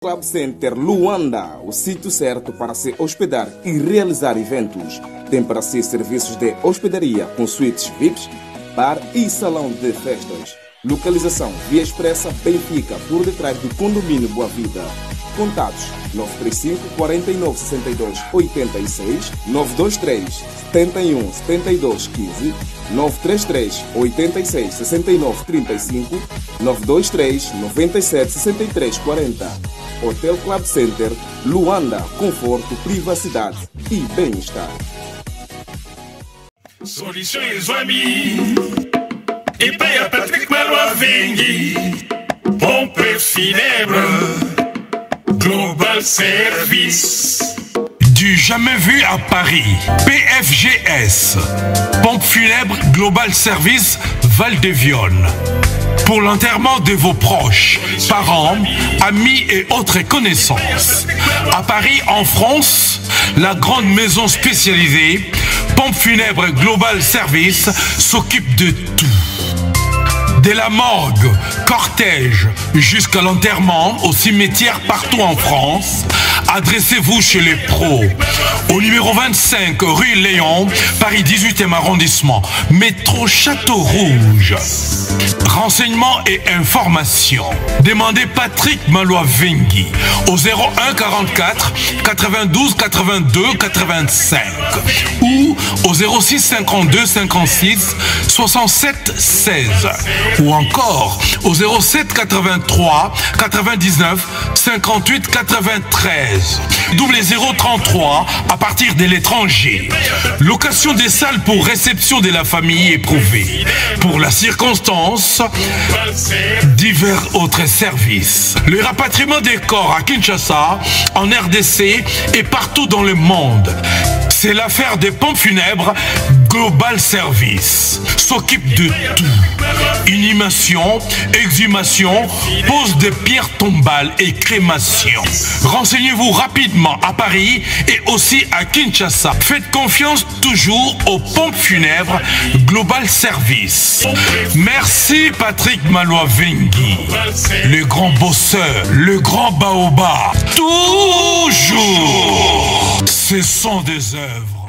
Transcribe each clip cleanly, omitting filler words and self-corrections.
Club Center Luanda, o sítio certo para se hospedar e realizar eventos. Tem para si serviços de hospedaria com suítes VIPs, bar e salão de festas. Localização Via Expressa Benfica, por detrás do condomínio Boa Vida. Contatos 935 49 62 86, 923 71 72 15, 933 86 69 35, 923 97 63 40. Hotel Club Center Luanda, conforto, privacidade e bem-estar. Soluções Wami e Paia Patrick Maloa Vengui, pompe funèbre, Global Service. Du jamais vu à Paris, PFGS, Pompe funèbre Global Service Val-de-Vione. Pour l'enterrement de vos proches, parents, amis et autres connaissances. À Paris, en France, la grande maison spécialisée Pompe funèbre Global Service s'occupe de tout. De la morgue, cortège, jusqu'à l'enterrement au cimetière partout en France, adressez-vous chez les pros. Au numéro 25 rue Léon, Paris 18e arrondissement, métro Château Rouge. Renseignements et informations. Demandez Patrick Maloa Vengui au 01 44 92 82 85 ou au 06 52 56 67 16 ou encore au 07 83 99 58 93 double 033 à partir de l'étranger. Location des salles pour réception de la famille éprouvée. Pour la circonstance, divers autres services. Le rapatriement des corps à Kinshasa, en RDC et partout dans le monde. C'est l'affaire des pompes funèbres Global Service. S'occupe de tout. Inhumation, exhumation, pose de pierres tombales et crémation. Renseignez-vous rapidement à Paris et aussi à Kinshasa. Faites confiance toujours aux pompes funèbres Global Service. Merci Patrick Maloa Vengui, le grand bosseur, le grand baobab. Toujours, ce sont des œuvres.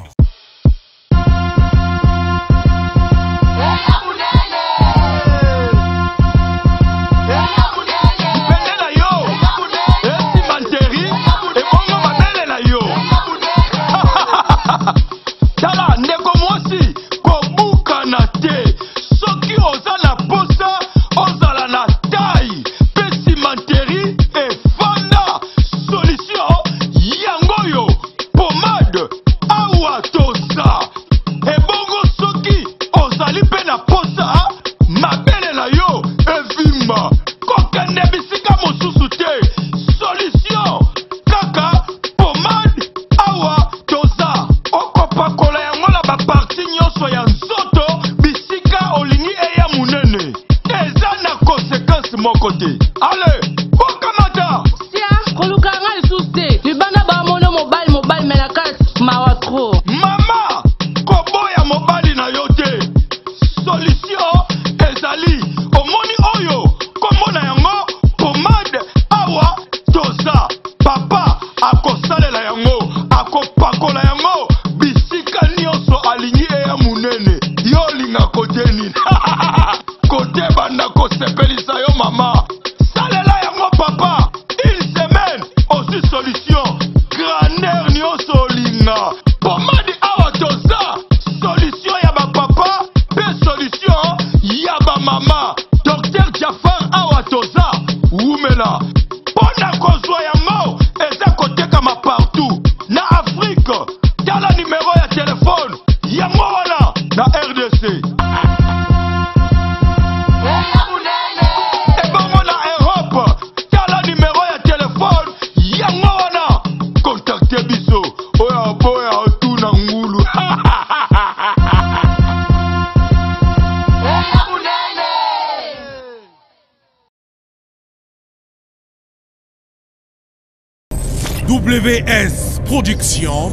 WS Production,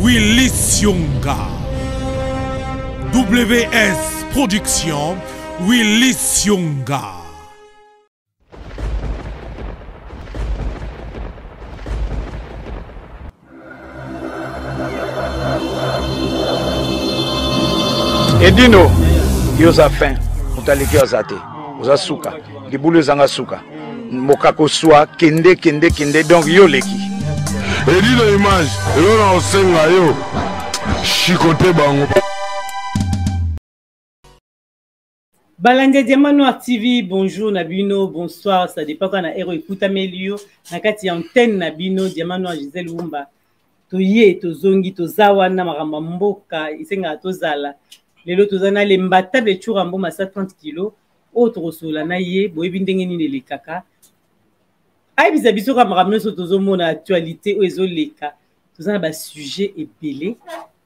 Willy Sionga. WS Production, Willy Sionga. Edino, yoza fin, mutaleki azate, oza suka, libulu zanga suka, mokako swa, kende, donc yo leki. Edino image, yo na osenga yo, chikote bango. Balanga Diamant Noir TV, bonjour Nabino, bonsoir, ça dépend quand on a héros écoute Amélio, nakati antenne Nabino, Diamant Noir Gisèle Wumba, toye, tozongi, tozawana, maramba mboka, isenga tozala, lelo tozana lembata bechurambo masa 30 kg, autre sola na ye, boyebi ndenge nini le kaka. Ay bisabiso ka maramno so tozomona actualité o ezoleka, tozana ba sujet epelé.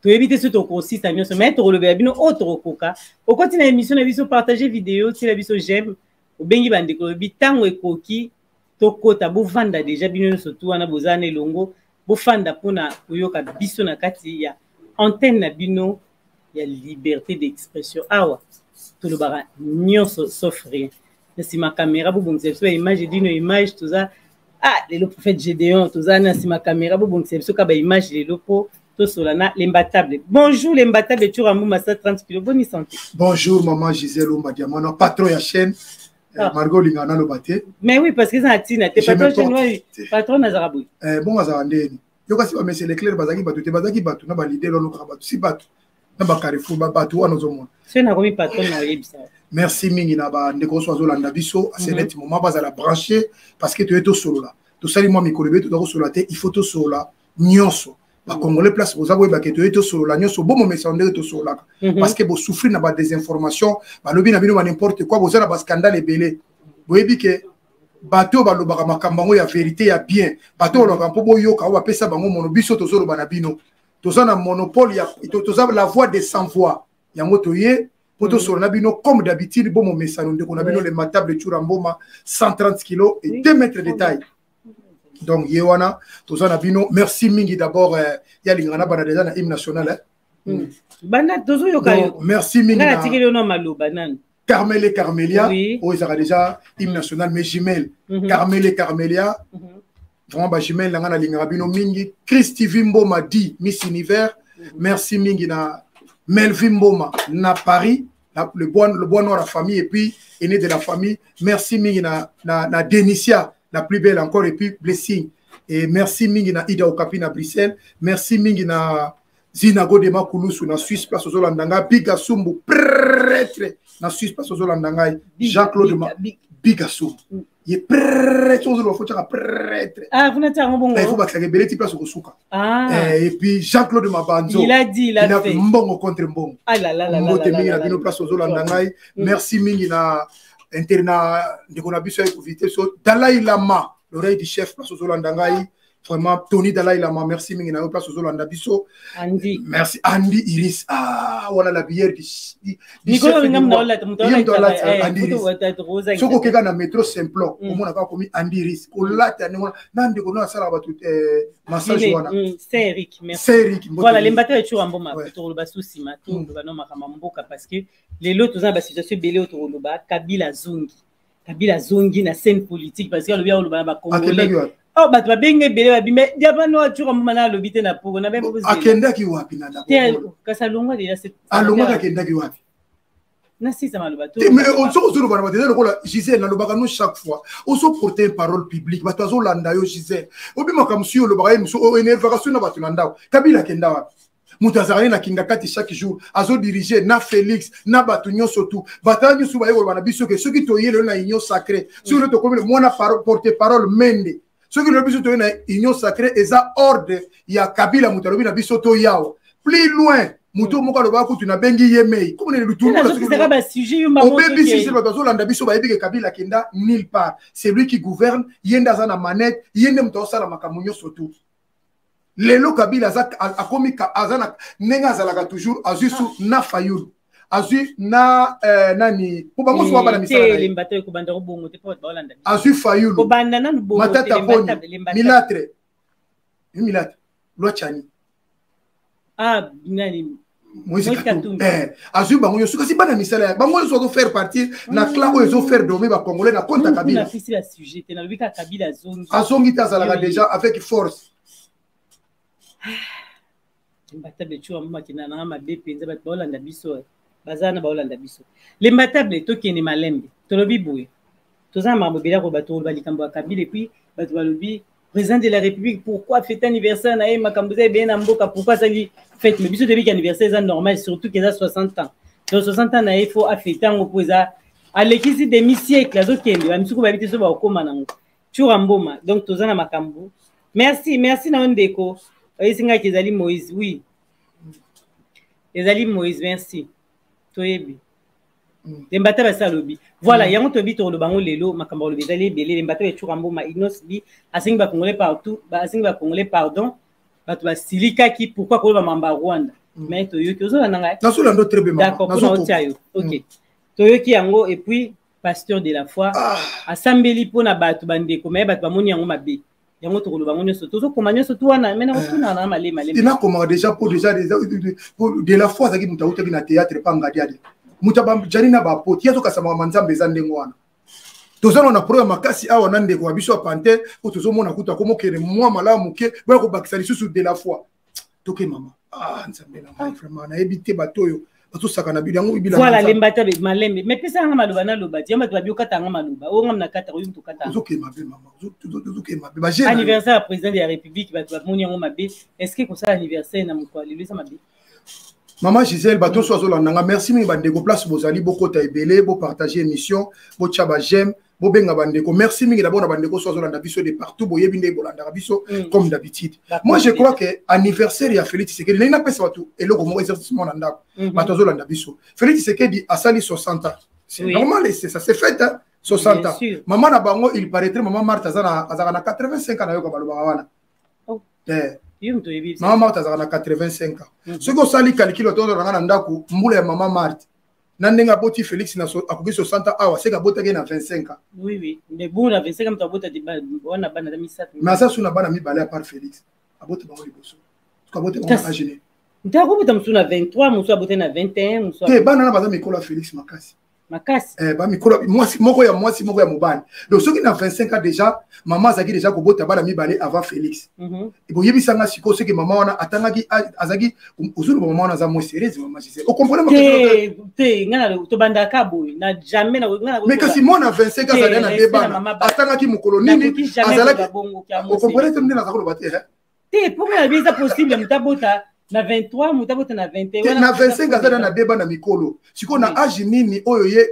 Tu évites ce ton consiste à mieux se mettre le bébé autre coca. Au continue l'émission, la vidéo partager vidéo, si la vidéo j'aime, au bengi bande ko bitango e koki toko tabu vanda déjà bino surtout ana bozane longo bo fanda pona koyoka biso na kati ya antenne na bino ya liberté d'expression awa to le bara nyonso sauf rien. Si ma caméra bo bonse so image dino image tout ça ah le prophète Gédéon tout ça na si ma caméra bo bonse so ka ba image le lopo. Solana, l'imbattable. Bonjour, l'imbattable de Turamou Massa 30 kg. Bonne santé. Bonjour, maman Gisèle Wumba Diamant, patron de la chaîne. Margot Lingana Lobate. Mais oui, parce que c'est un tina. T'es patron de patron Nazarabou. Bon, Azarandé. Yo kasi ba monsieur Leclerc bazaki batu te bazaki batu na ba leader lo batu si batu na ba Carrefour ba batu wana zomona. C'est na komi patron na yebisa. Merci mingi na ba ndeko so azolanda biso aseneti moment bazala branché parce que tu es to solo là. To sali moi mikolo beto to solo te il faut to solo là nyonso. Ba Congolais place vous avez que tu es tout solo la nyonso bon moment sandé tout solo là parce que vous souffrez na ba désinformation ba lobi na bino ba n'importe quoi vous avez ba scandale belé vous avez que bateau ba lobaka makambango ya vérité ya bien bateau lo kampo boyo ka wa pesa bango mono biso to solo bana bino to na monopole ya to la voix des sans voix yango to ye poto solo na bino comme d'habitude bon moment sandé ko na bino le matable Churamboma 130 kg et 2 mètres de taille. Donc, Yewana, tous en abino. Merci Mingi d'abord. Il y a l'ingana banane déjà na hymne national. Banane, tous yokayo. Merci Mingi. Na tiré le nom malo banane. Carmel et Carmelia. Oh, ils ont déjà hymne national, mais Jimel. Carmel et Carmelia. Vraiment, bah Jimel, l'ingana l'ingana bino Mingi. Christy Vimboma dit Miss Univers. Merci Mingi na Melvin Mboma na Paris. Le bois noir la famille et puis aîné de la famille. Merci Mingi na Denicia. La plus belle encore et puis blessing. Et merci Mingi na Ida Okapi na Bruxelles. Merci Mingi na Zinago de Makulusu na Suisse place aux Hollandanga. Bigasumbu prêtre na Suisse place aux Hollandanga. Jean-Claude Bigasumbu. Il est prêtre aux Hollandanga prêtre. Ah, vous n'êtes pas un bon. Il faut que tu aies place au Souka. Et puis Jean-Claude Mabanzo. Il a dit, il a fait. Mbongo contre Mbongo. Ah là là là là. Mbote Mingi na Bino place aux Hollandanga. Merci Mingi na interna de Konabiso éviter so Dalai Lama l'oreille du chef place aux Hollandais vraiment Tony Dalai Lama merci mingi na place aux Hollandais biso Andy merci Andy Iris ah voilà la bière du Nicolas ngam na la Andy Iris soko keka na métro Simplon au mona ka komi Andy Iris ko lata na ndeko na sala batu massage wana c'est Eric merci c'est Eric voilà les mbatteurs et Churamboma to lo basusi ma to ba no makama mboka parce que les lots tous en bas situation belé autour de ba Kabila Zongi na scène politique parce que le bien le ba congolais oh ba to benge belé ba bimé diaba no Churamboma na lobité na pogo na be bozi akenda ki wapi na ndako kasalonga déjà c'est alonga akenda ki wapi na si ça maloba to mais on se zo ba batela ko la Gisèle na lobaka no chaque fois on se porter parole publique ba to zo landa yo Gisèle obi makamsio lo ba muso o énervation na ba to landa Kabila kenda wapi Moutazarani na Kingakati chaque jour, azo diriger na Félix, na Batunyo surtout. Batanyo soubaye ou banabiso que ceux qui toyé le na union sacrée, sur le tokomé moi na porte-parole mende. Ceux qui le biso toyé na union sacrée, eza ordre ya Kabila Moutalobi na biso toyao. Plus loin, Mouto moka loba ko tu na bengi yemei. Comme le tout le monde c'est pas sujet yu maman. Au bébé si c'est le bazo landa biso ba yebi Kabila kenda nulle part. C'est lui qui gouverne, yenda za na manette, yende mtosa la makamunyo surtout. Lelo Kabila a commis azana nenga zalaka toujours azusu na fayulu azu na nani ko bango so bana misala les mbatteurs ko banda bongo te pot balanda azu fayulu ko banda nan bongo matata poni milatre loi chani ah nani Moïse Katumbi azu bango yo suka si bana misala bango so do faire partir na clan o zo faire dormir ba congolais na compte Kabila na fisi la sujet te na lobika Kabila zongi ta zalaka déjà avec force. Mbata bechu amma kina na ma be penza bat bolanda biso bazana baolanda biso lembatable tokende malembe tolobi boye tozana mabobela ko bato balikambo Kabila et puis bato balobi président de la République pourquoi fête anniversaire na makambo za bien na mboka pourquoi ça lui fête mais biso debi anniversaire ça normal surtout que ça 60 ans donc 60 ans na il faut fêter en poza à l'équipe demi-siècle azokende bamisuku babite so ba okoma nango Churamboma donc tozana makambo merci na ndeko esinga kezali Moïse oui ezali Moïse merci toyebi lembata basa lobi voilà yango tobi to lobango lelo makambo lobi ezali belé lembata be Churamboma Ignos bi asingi ba congolais partout ba asingi ba congolais pardon bato ba silika ki pourquoi ko ba mamba Rwanda mais toyoki ozola nanga nasolando très bien d'accord pour otiayo OK toyoki yango et puis pasteur de la foi asambeli pona bato bandeko mais bato bamoni yango mabe yango to kolobango nyoso tozo koma nyoso to wana mena otuna na malema ina koma déjà pour de la foi zaki mutauta na théâtre pa ngadiade mutabam janina ba poti yazo kasama manzambe za ndengo wana tozana na problème makasi awa na ndeko wa biso pante ko tozo mona kuta komo kere mwa malamu ke ba ko bakisa lisusu de la foi toke mama nzambe na vraiment na ebité batoyo voilà lembata be malembe mais pesa nga maloba na loba diamba to babio kata nga maloba o nga mna kata oyum to kata anniversaire du président de la République ba to moni ngo mabe est-ce que ko ça anniversaire na mko ali ça mabe Maman Gisèle bato so azolandanga merci mingi bandeko place bozali bokota ebele bo partager émission bo tchaba j'aime bo benga bandeko merci mingi d'abord na bandeko so azolanda biso de partout boyebi nde bolanda biso comme d'habitude. Moi je crois que anniversaire ya Félix Tshisekedi na pesa bato eloko mo exercice mo na ndako bato azolanda biso Félix Tshisekedi asali 60 ans c'est normal et ça c'est fait hein 60 ans maman na bango il paraîtrait maman Martha azana 85 ans na yo ka baloba wana maman Martha azana 85 ans ce que sali calcul autour na ndako mbula ya maman Martha Nandenga boti Félix na akoki 60 ans awa seka bota ke na 25 ans. Oui mais bon na 25 ans mtabota wana bana na misatu. Mais ça suna bana mi balé à part Félix. Abota bango liboso. Ska bota bango agene. Ndako bota msuna 23 muso abota na 21 muso. Ke bana na baza mikola Félix makasi. Makasi. Ba mikola mwasi moko ya mobali. Donc ceux qui na 25 ans déjà maman zaki déjà ko bota bana mi balé avant Félix. Et bo yebisanga siko ce que maman wana atangaki azaki uzulu maman wana za mo sérieuse maman Gisèle. Au comprenez te ngana to banda kabo na jamais na ngana. Mais kasi moi na 25 ans azali na débat atangaki mokolo nini azalaki. Au comprenez te na zakolo baté hein. Te pourquoi bien possible mutabota na 23 mutabota na 21 na 25 azali na débat na mikolo siko na âge nini oyo ye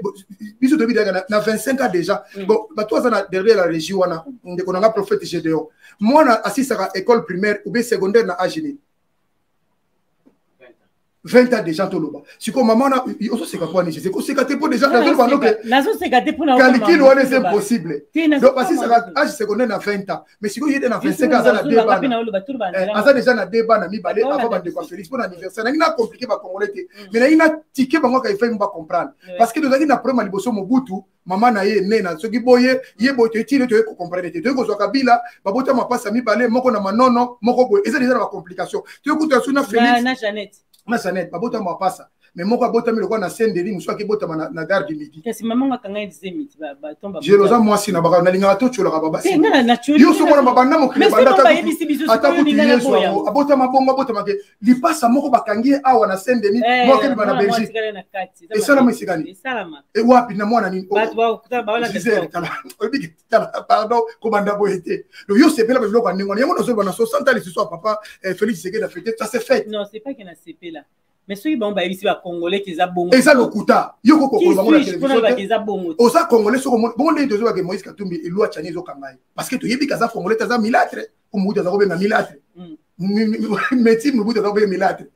biso to bidaka na 25 ans déjà bon bato azana derrière la régie wana ndeko na prophète Gédéon moi na assisaka école primaire ou bien secondaire na âge nini 20 ans déjà toloba siko maman na oso seka kwa ni c'est ko seka te pour déjà na toloba donc nazo seka te pour na calcul wana c'est impossible donc parce que âge secondaire na 20 ans mais siko yede na 25 ans azana débat asa déjà na débat na mi balé avant bande ko Félix pour anniversaire na ina compliqué ba congolais mais na ina ticket bango ka ifai mba comprendre parce que dozaki na problème liboso Mobutu maman na ye né na soki boye ye boye titile to ko comprendre te ko zo Kabila babota mapasa mi balé moko na manono moko boye eza déjà na complication to ko to suna Félix na Jeannette Masanet babota mo pasa mais moko abota mi lokwa na Saint-Denis muso akibota na gare du Midi kasi maman ngakanga dizemiti ba tomba jeroza mwasi na baka na linga to chola baba si ngana na chuli yo so mona babanda mo kile banda ata kutinga so abota mabongo abota make lipasa moko bakangie awa na Saint-Denis mo ke bana Belgique et ça la misigani et wapi na mwana ni pardon ko banda boyete donc yo c'est pela biloko ndingo yango no so bana 60 ans ce soir papa Félix Tshisekedi a fêté ça c'est fait non c'est pas qu'il a CP là mais ceux qui vont ba ici ba congolais qui za bongo et ça le kuta yo ko ko bango la télévision qui za bongo o ça congolais so bongo nde tozo ba Moïse Katumbi et loi chani zo kangai parce que to yebi kaza congolais taza milâtre ko muta za ko benga milâtre métier mubuta za ko benga milâtre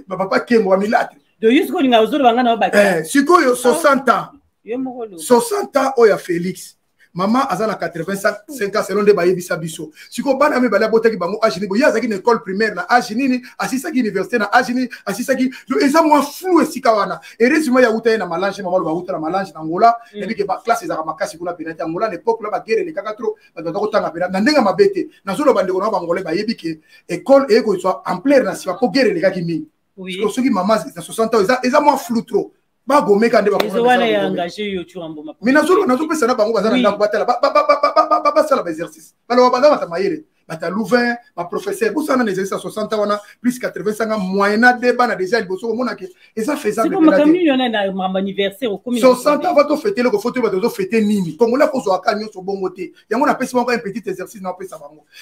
papa kengo wa milâtre de yusko linga ozoro banga na ba sikoyo 60 ans yo mokolo 60 ans oya Félix maman azana 85 ans selon de bayebisa biso siko bana me bala botaki bango agini bo yazaki na école primaire na agini ni asisaki université na agini asisaki lo eza moi flou esika wana heureusement ya uta na malange maman ba uta na malange na Angola et puis que ba classe ezaka makasi kuna penate Angola l'époque là ba guerre le kaka trop ba ko tanga penate na ndenga mabete na zolo bandeko na bangolais bayebi ke école e ko soit en plein na sipa po guerre le kaki mi oui parce que maman c'est 60 ans eza moi flou trop ba gomeka nde ba ko wana ya engagé yo Churamboma mais nazo pesa na bango bazana ndako batala ba sala ba exercice balo bazana tamayele bata Louvain, ma professeur, vous savez, les 60 ans, plus 85 ans, moyenne débat, na déjà, il faut que et ça fait ça. C'est comme il y en a un anniversaire. 60 ans, va fêter le photo, va fêter Nini. Comme on a posé à Canyon sur bon côté. Il y a un petit exercice dans le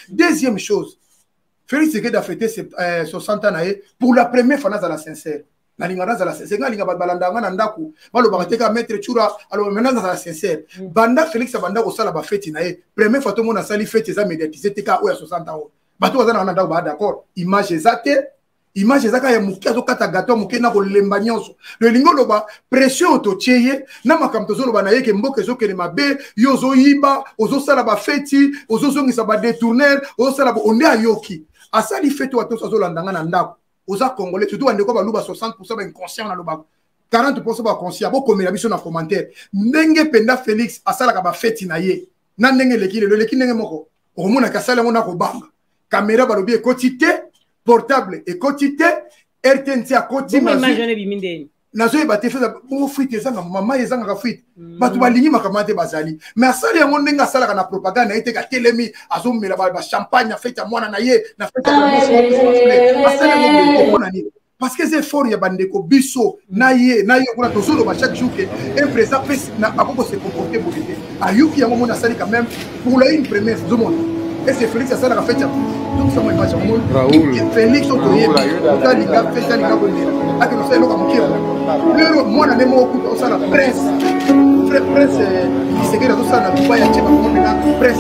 deuxième chose, Félix Tshisekedi a fêté 60 ans pour la première fois dans la sincère. Na lingana za la sincère, linga balanda ngana ndaku, balo bakateka maître Chura, alors maintenant dans la sincère. Banda Félix banda ko sala ba fête na ye. Première fois tout le monde a sali fête za médiatisé teka oya 60 ans. Bato bazana na ndaku ba d'accord. Image ezate, image ezaka ya mukia zo kata gato mukia na ko lemba nyonso. Le lingo loba pression otocheye na makamto zo loba na ye ke mboke zo kele mabe, yo zo yiba, ozo sala ba fête, ozo zongisa ba détourner, ozo sala ba onde ayoki. Asali fête wa to zo landanga na ndaku. Aux Congolais, surtout en Europe, 60% inconscient dans le bas. 40% conscient. Beaucoup de gens dans les commentaires. Nenge penda Félix, à ça la fête naie. Nenge le nenge moko. Au moins na kasala mona ko banga. Caméra balobi quotité, portable et quotité, RTNC à quotité. Nazo ba te fait pour fuite ezanga mama ezanga ka fuite. Batu balingi makamate bazali. Mais asali yango ndenga sala kana propagande ete ka telemi azomela ba champagne fête ya mwana na ye na fête ya asali yango nani. Parce que c'est fort ya bandeko biso na ye kuna tozolo ba chaque jour que un président peut na akoko se comporter bonité. Ayuki yango mona sali quand même pour la une première fois monde. Et c'est Félix asala ka fête ya tout ça moi image Raoul Félix otoye ka linga fête linga bonela. Ake no sala ko mukira. Moi, je suis la presse. Presse, c'est que tout ça, je suis presse.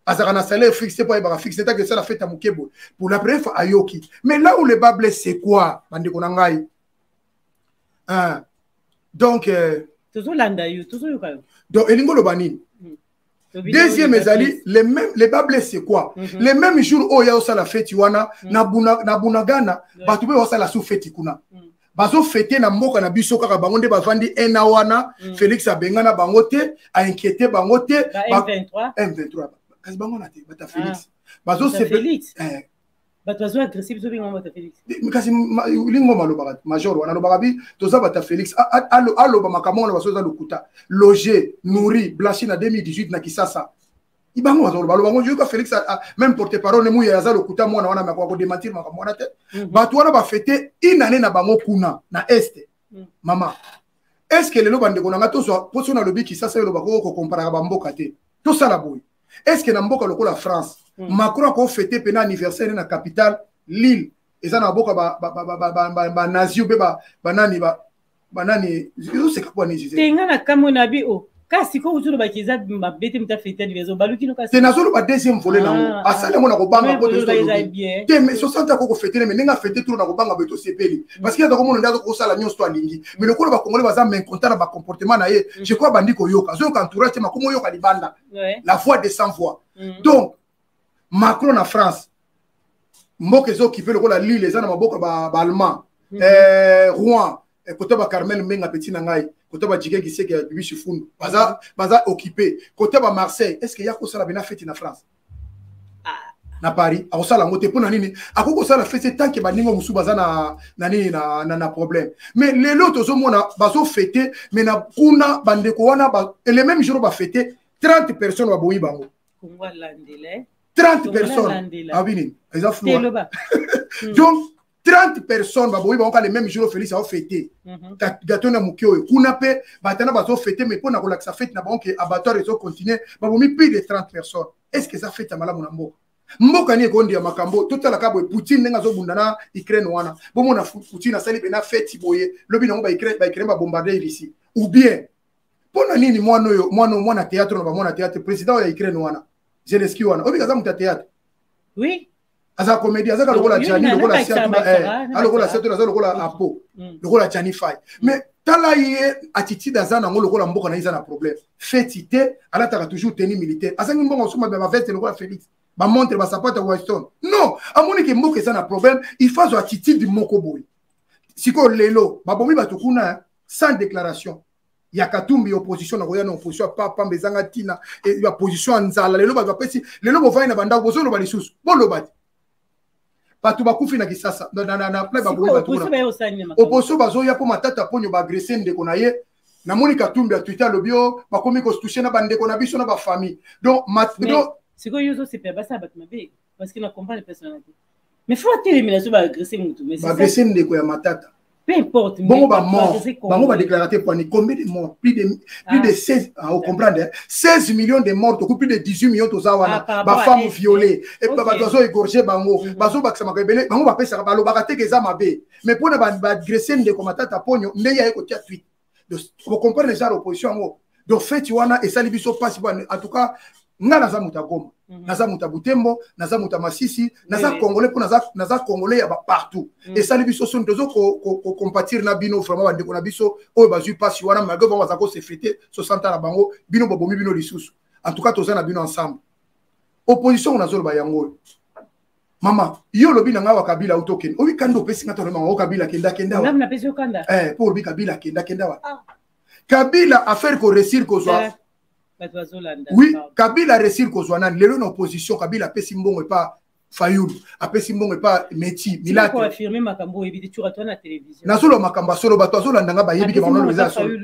Je suis un salaire fixé pour être fixé. C'est que ça la fête à Mukebo. Pour la première fois, à Yoki. Mais là où le bas blesse, c'est quoi? Donc, Elingo Lobani. Deuxième ezali les bas blessés c'est quoi les mêmes jours où il y a la fête wana na bunagana batu be osala sous fête kuna bazo fêter na mboka na biso kaka bango nde bavandi ena wana Félix abengana bango te a inquiété bango te M23 kasi bango na te bata Félix bazo Félix Batozo agressif zo bingo bata Félix kasi lingo maloba major wana loba bi toza bata Félix allo ba makamon na basoza lokuta loger nourri blanchi na 2018 na Kisasa ibango bazo bango yo ka Félix même porte-parole ne muya za lokuta mwana wana makwa ko démentir makamon na te bato wana ba fêter une année na bango kuna na est mama est-ce que le lobande ko na ngato so poso na lobi Kisasa lo ba ko comparer ba mboka te to sala boy est-ce que na mboka lokola France Macron a fêté pendant anniversaire dans la capitale Lille et ça na boka ba nazi be ba banani je sais quoi ni tenga na kamona bi o kasi ko uzulu ba kiza ba bete mta fêter anniversaire baluki no kasi c'est nazolo ba deuxième volet na asale mona ko banga ko te mais 60 ko fêter mais nga fêter tout na ko banga beto sepeli parce que ndako mona ndazo ko sala nyonso to alingi mais le ko ba congolais ba za men content ba comportement na ye je crois bandi ko yoka zo ka entourage ma ko yoka libanda la voix de sans voix donc Macron en France, Mboke zo qui peut le la Lille, les gens maboka ba allemand, Rouen, côté ba Carmel Menga petit nangai, côté ba Djigé qui sait que Bibi Chifoun, baza occupé, côté ba Marseille, est-ce qu'il y a quoi ça la bena fête en France? Na Paris, a ça la moté pour nani, a quoi ça la fête tant que ba ningo musu baza na problème. Mais les autres zo mona bazo fêter, mais na kuna bandeko wana ba les mêmes jours ba fêter 30 personnes ba boyi bango. 30 personnes. Ah oui, donc 30 personnes, les mêmes jours, Félix a fêté. Gâteau na mukio, kunape, batana bazo fêté, mais pour na sa fête na banque abattoir et continuer, babomi plus de 30 personnes. Est-ce que ça fête à malamu na mboka? Mboka ni kondi ya makambo, tota la kabo Poutine nenga zo bundana Ukraine wana. Bomo na Poutine a sali bena fête boye, lobi na ba Ukraine ba bombarder ici. Ou bien pona nini mwana théâtre na ba mwana théâtre président ya Ukraine wana. Zelensky wana obi kaza muta théâtre oui aza comédie aza lokola Jani lokola Siatou lokola Siatou aza lokola Apo lokola Jani Fay mais tala ye attitude aza nango lokola mboka na iza na problème fêtité alataka toujours tenue militaire azangi mbongo soma ba veste lokola Félix ba montre ba sapata Weston non amoni ke mboka eza na problème il faut attitude moko boy siko lelo babomi batukuna sans déclaration ya Katumbi opposition na koya na opposition papa mbezanga tina et ya position nzala lelo ba pesi lelo bo vaina banda bozo lo ba lisusu bolo bati batu bakufi na Kisasa na play ba boyi batu na opposition bazo ya po matata ponyo ba agresser ndeko na ye na Monica Tumbi Twitter lobio ba komi ko toucher na bande ko na biso na ba famille donc c'est quoi yozo c'est pas ça bat mabe parce qu'il ne comprend les personnalités mais faut élimination ba agresser mutu mais ba agresser ndeko ya matata peu importe bon ba mort bango ba déclarer pour combien de morts plus de 16 on comprend 16 millions de morts plus de 18 millions to zawana ba femmes violées et ba dozo égorger bango bazo ba sama rebelle bango ba pesa ba lo ba te keza mabe mais pour ba agresser ndeko matata ponyo ndeya eko tia tweet donc vous comprenez déjà l'opposition donc fait tu wana et ça libiso passe en tout cas nga naza muta Goma naza muta Butembo naza muta Masisi naza congolais pour naza congolais ya partout et ça libiso son tozo ko compatir na bino vraiment bande ko na biso o bazui passe wana malgré bon bazako se fêter 60 ans na bango bino bobomi bino lisusu en tout cas toza na bino ensemble opposition na zolo ba yango mama yo lobi na nga wa Kabila utoken obi kando pesi ngata na wa Kabila kenda na pesi okanda pour bi Kabila kenda wa Kabila affaire ko réussir ko zwa oui Kabila réussir ko zwa nan lelo na opposition Kabila pesi mbongo pas Fayulu apesi mbongo pas Meti Milate ko affirmer makambo ebiti tu ratona télévision na solo makambo solo bato azola ndanga ba yebi ke mamono leza solo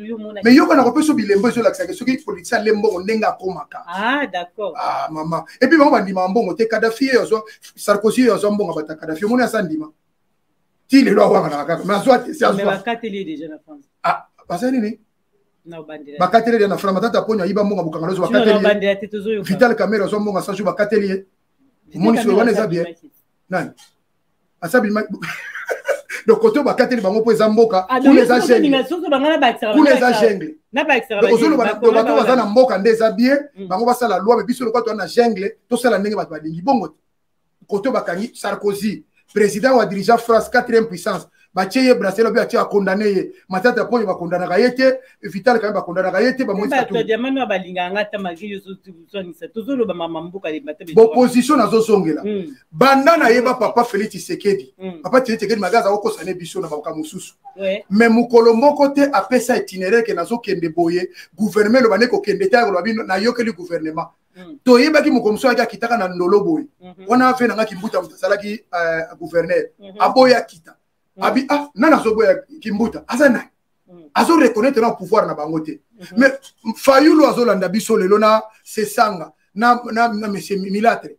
mais yo kana ko peso bilembo zo la kisa ke soki politicien lembo ndenga komaka d'accord mama et puis bango bandima mbongo te Kadhafi yozo Sarkozy yozo mbongo bata Kadhafi mona sandima ti le lo wa kana kaka mais soit c'est mais ba kateli déjà na France parce que nini na bandela ba kateli na France matata ponyo yiba mbongo bukanga lozo ba kateli Vital Camera zo mbongo sanjo ba kateli mon sur wana za bien nani asabi donc côté ba kateli bango po ezamboka pour les agents pour les agents na ba extra ba ozolo ba bato bazana mboka ndeza bien bango basala loi mais biso lokwa to na jungle to sala ndenge bato balingi bongo côté bakangi Sarkozy président wa dirigeant France 4e puissance bacheye Brazzaville bi atia condamné matata ponyo ba condamna kayete Vital quand ba condamna kayete ba moisa tout ba diamano ba linganga ta magi yo so tozolo ba mama mboka le matabe opposition nazo songela bandana yeba papa Félix Tshisekedi papa Tshisekedi magaza oko sané biso na ba mususu mais mukolo moko te apesa itinéraire ke nazo kende boye gouvernement lo baneko kende ta lo bino na yokeli gouvernement to yeba ki mukomso aka kitaka na ndolo boye wana fe na ngaki mbuta mtasala ki gouverneur aboya kita abi nana soboya kimbuta azana azo reconnaître na pouvoir na bangote mais Fayulu azolanda biso lelo na sesanga na monsieur Milatre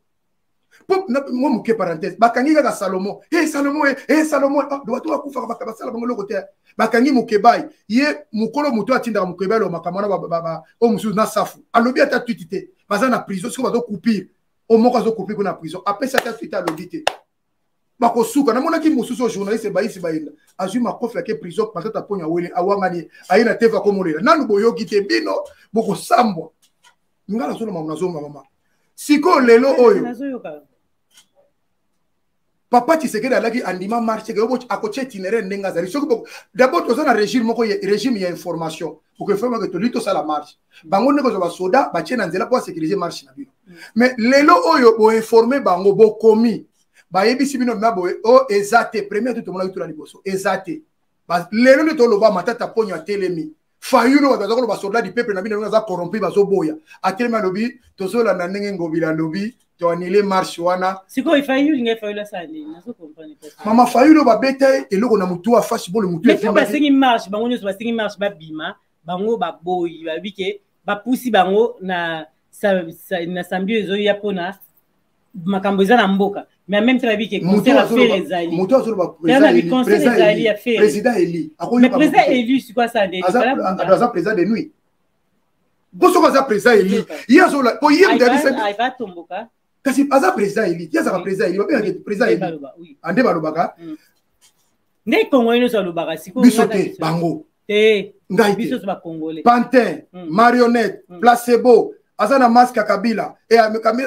pop na mo muke parenthèse bakangi ka Salomo Salomo doit to akufa ka basala bango lokote bakangi mukebai ye mukolo muto atinda mukebai lo makamana baba o musu na safu alobi ata tutite bazana prison siko bazo couper o moko azo couper na prison après ça ta tuita lobité bako suka na mona ki mususu journaliste baisi bainda azui makofi ke prison patata ponya wele awangani aina teva komolela nanu boyoki te bino boko sambwa ngala solo mama siko lelo oyo papa Tshisekedi alaki andima marché ke obo akoche itinéraire ndenga zali soko d'abord toza na régime ya information pour que femme que to lito sala marche bango ndeko zo ba soda ba tchena nzela pour sécuriser marche na bino mais lelo oyo bo informer bango bo komi ba yebisi bino na boye o ezate premier tout mona tout la liboso ezate ba lelo ne to loba matata ponyo atelemi Fayulu wa bazako ba soldat du peuple na bino za corrompu ba zo boya atelema lobi to sola na ndenge ngobila lobi to anile marche wana siko Fayulu nge Fayulu sali na so comprendre mama Fayulu ba beta eloko na mutu wa face bolo mutu mais ba singi marche bango nyo ba singi marche ba bima bango ba boyi ba bike ba pusi bango na sambio ezo ya pona makambo eza na mboka mais en même temps que conseil a fait les alliés mutu azolo ba président Eli mais président élu c'est quoi ça voilà président de nuit boso ko za président Eli yazola po yim dali ça il va tomboka kasi aza président Eli yaza président Eli ba bien président Eli ande balobaka ne Congolais no salobaka siko bisote bango ngai biso ba Congolais pantin marionnette placebo azana masque Kabila et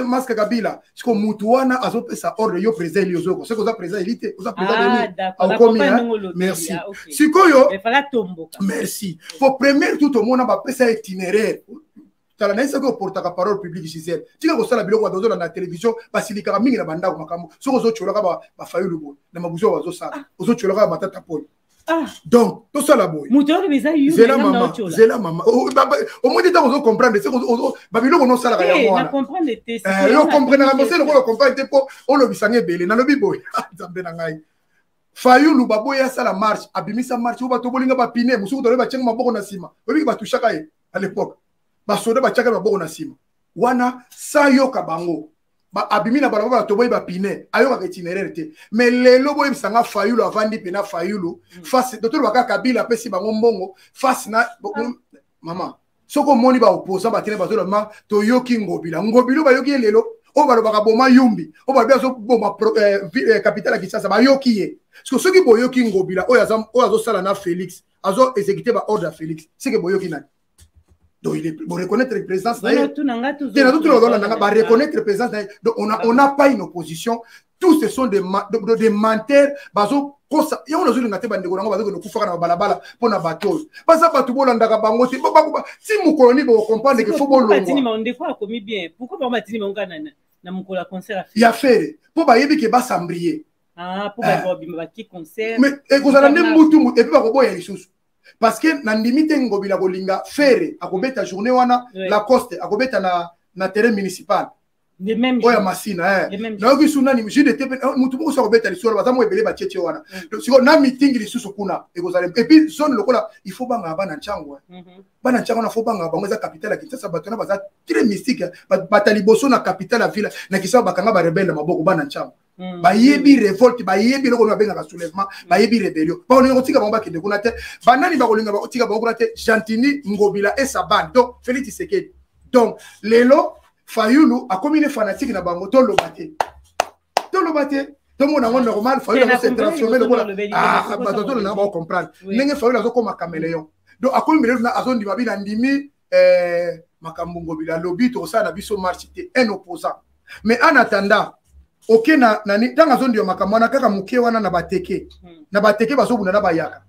masque Kabila siko mutu wana azopesa ordre yo président Eli ozoko siko za président Eli te oza président de merci siko yo merci pour premier tout au monde ba pesa itinéraire tala na isako portaka parole publique Gisèle tika ko sala biloko bazola na télévision basilika mingi na banda ko makambo soko zo choloka ba Fayulu bo na mabuzo bazo sala ozo choloka matata poli donc tout ça la boy zela mama au moins temps on comprendre c'est babilo on sala ka ya na comprendre te yo comprendre na c'est le comprendre te po on lo bisange belé na lobi boy zambe na ngai Fayulu baboya sa la marche abimisa marche ba to bolinga ba pine musuku to ba chenga maboko na sima obi ba tushaka ye à l'époque ba soda ba chaka maboko na sima wana sayoka bango ba abimina ba ba to boy ba pine ayoka ka itinéraire te mais lelo boy bisanga Fayulu avandi pena Fayulu face docteur baka Kabila pesi bango mbongo face na mama soko moni ba opposant ba tene ba to ma to yoki ngobilo ba yoki lelo o ba baka boma yumbi o ba biazo boma capitale ya Kinshasa ba yoki ye parce que ceux qui boyoki ngobila o azo sala na Félix azo exécuter ba ordre à Félix c'est que boyoki na donc il est pour reconnaître la présence là donc on n'a pas une opposition, tous ce sont des menteurs bazo kosa ya on azuli ngate bandeko nango bazo ko kufaka na balabala pona bato basa batu bolandaka bango te si mukoloni bo comprendre que faut bon longo batini ma ndeko a commis bien pourquoi pas batini monga na mukola concert ya faire pour ba yebi ke ba sambrier pour ba bimba ki concert mais e ko zala mutu et puis ba ko boya lisusu parce que na ndimite ngobila kolinga faire akobeta journée wana la coste akobeta na terrain municipal les mêmes oya masina na oki suna ni jide te mutu ko so kobeta lisoro bazamo ebele ba cheche wana siko na meeting lisusu kuna e ko zala et puis zone lokola il faut banga bana nchango bana nchango na faut banga bango za capitale ya Kinshasa batona baza très mystique bataliboso na capitale ya ville na Kinshasa bakanga ba rebelle maboko bana nchango bayebi révolte bayebi loko na benga soulèvement bayebi rébellion ba on tika bango bakende kuna te banani ba kolinga ba tika bango kuna te Gentini Ngobila et sa bande donc Félix Tshisekedi donc lelo Fayulu a comme une fanatique na bango to lobate tout le monde a normal Fayulu s'est transformé le bateau na ba comprendre nenge Fayulu azo comme caméléon donc a comme na azon di babina ndimi makambo Ngobila lobby to ça na biso marché un opposant mais en attendant ok na ni tanga zone de makamwana kaka muke wana na bateke baso buna na bayaka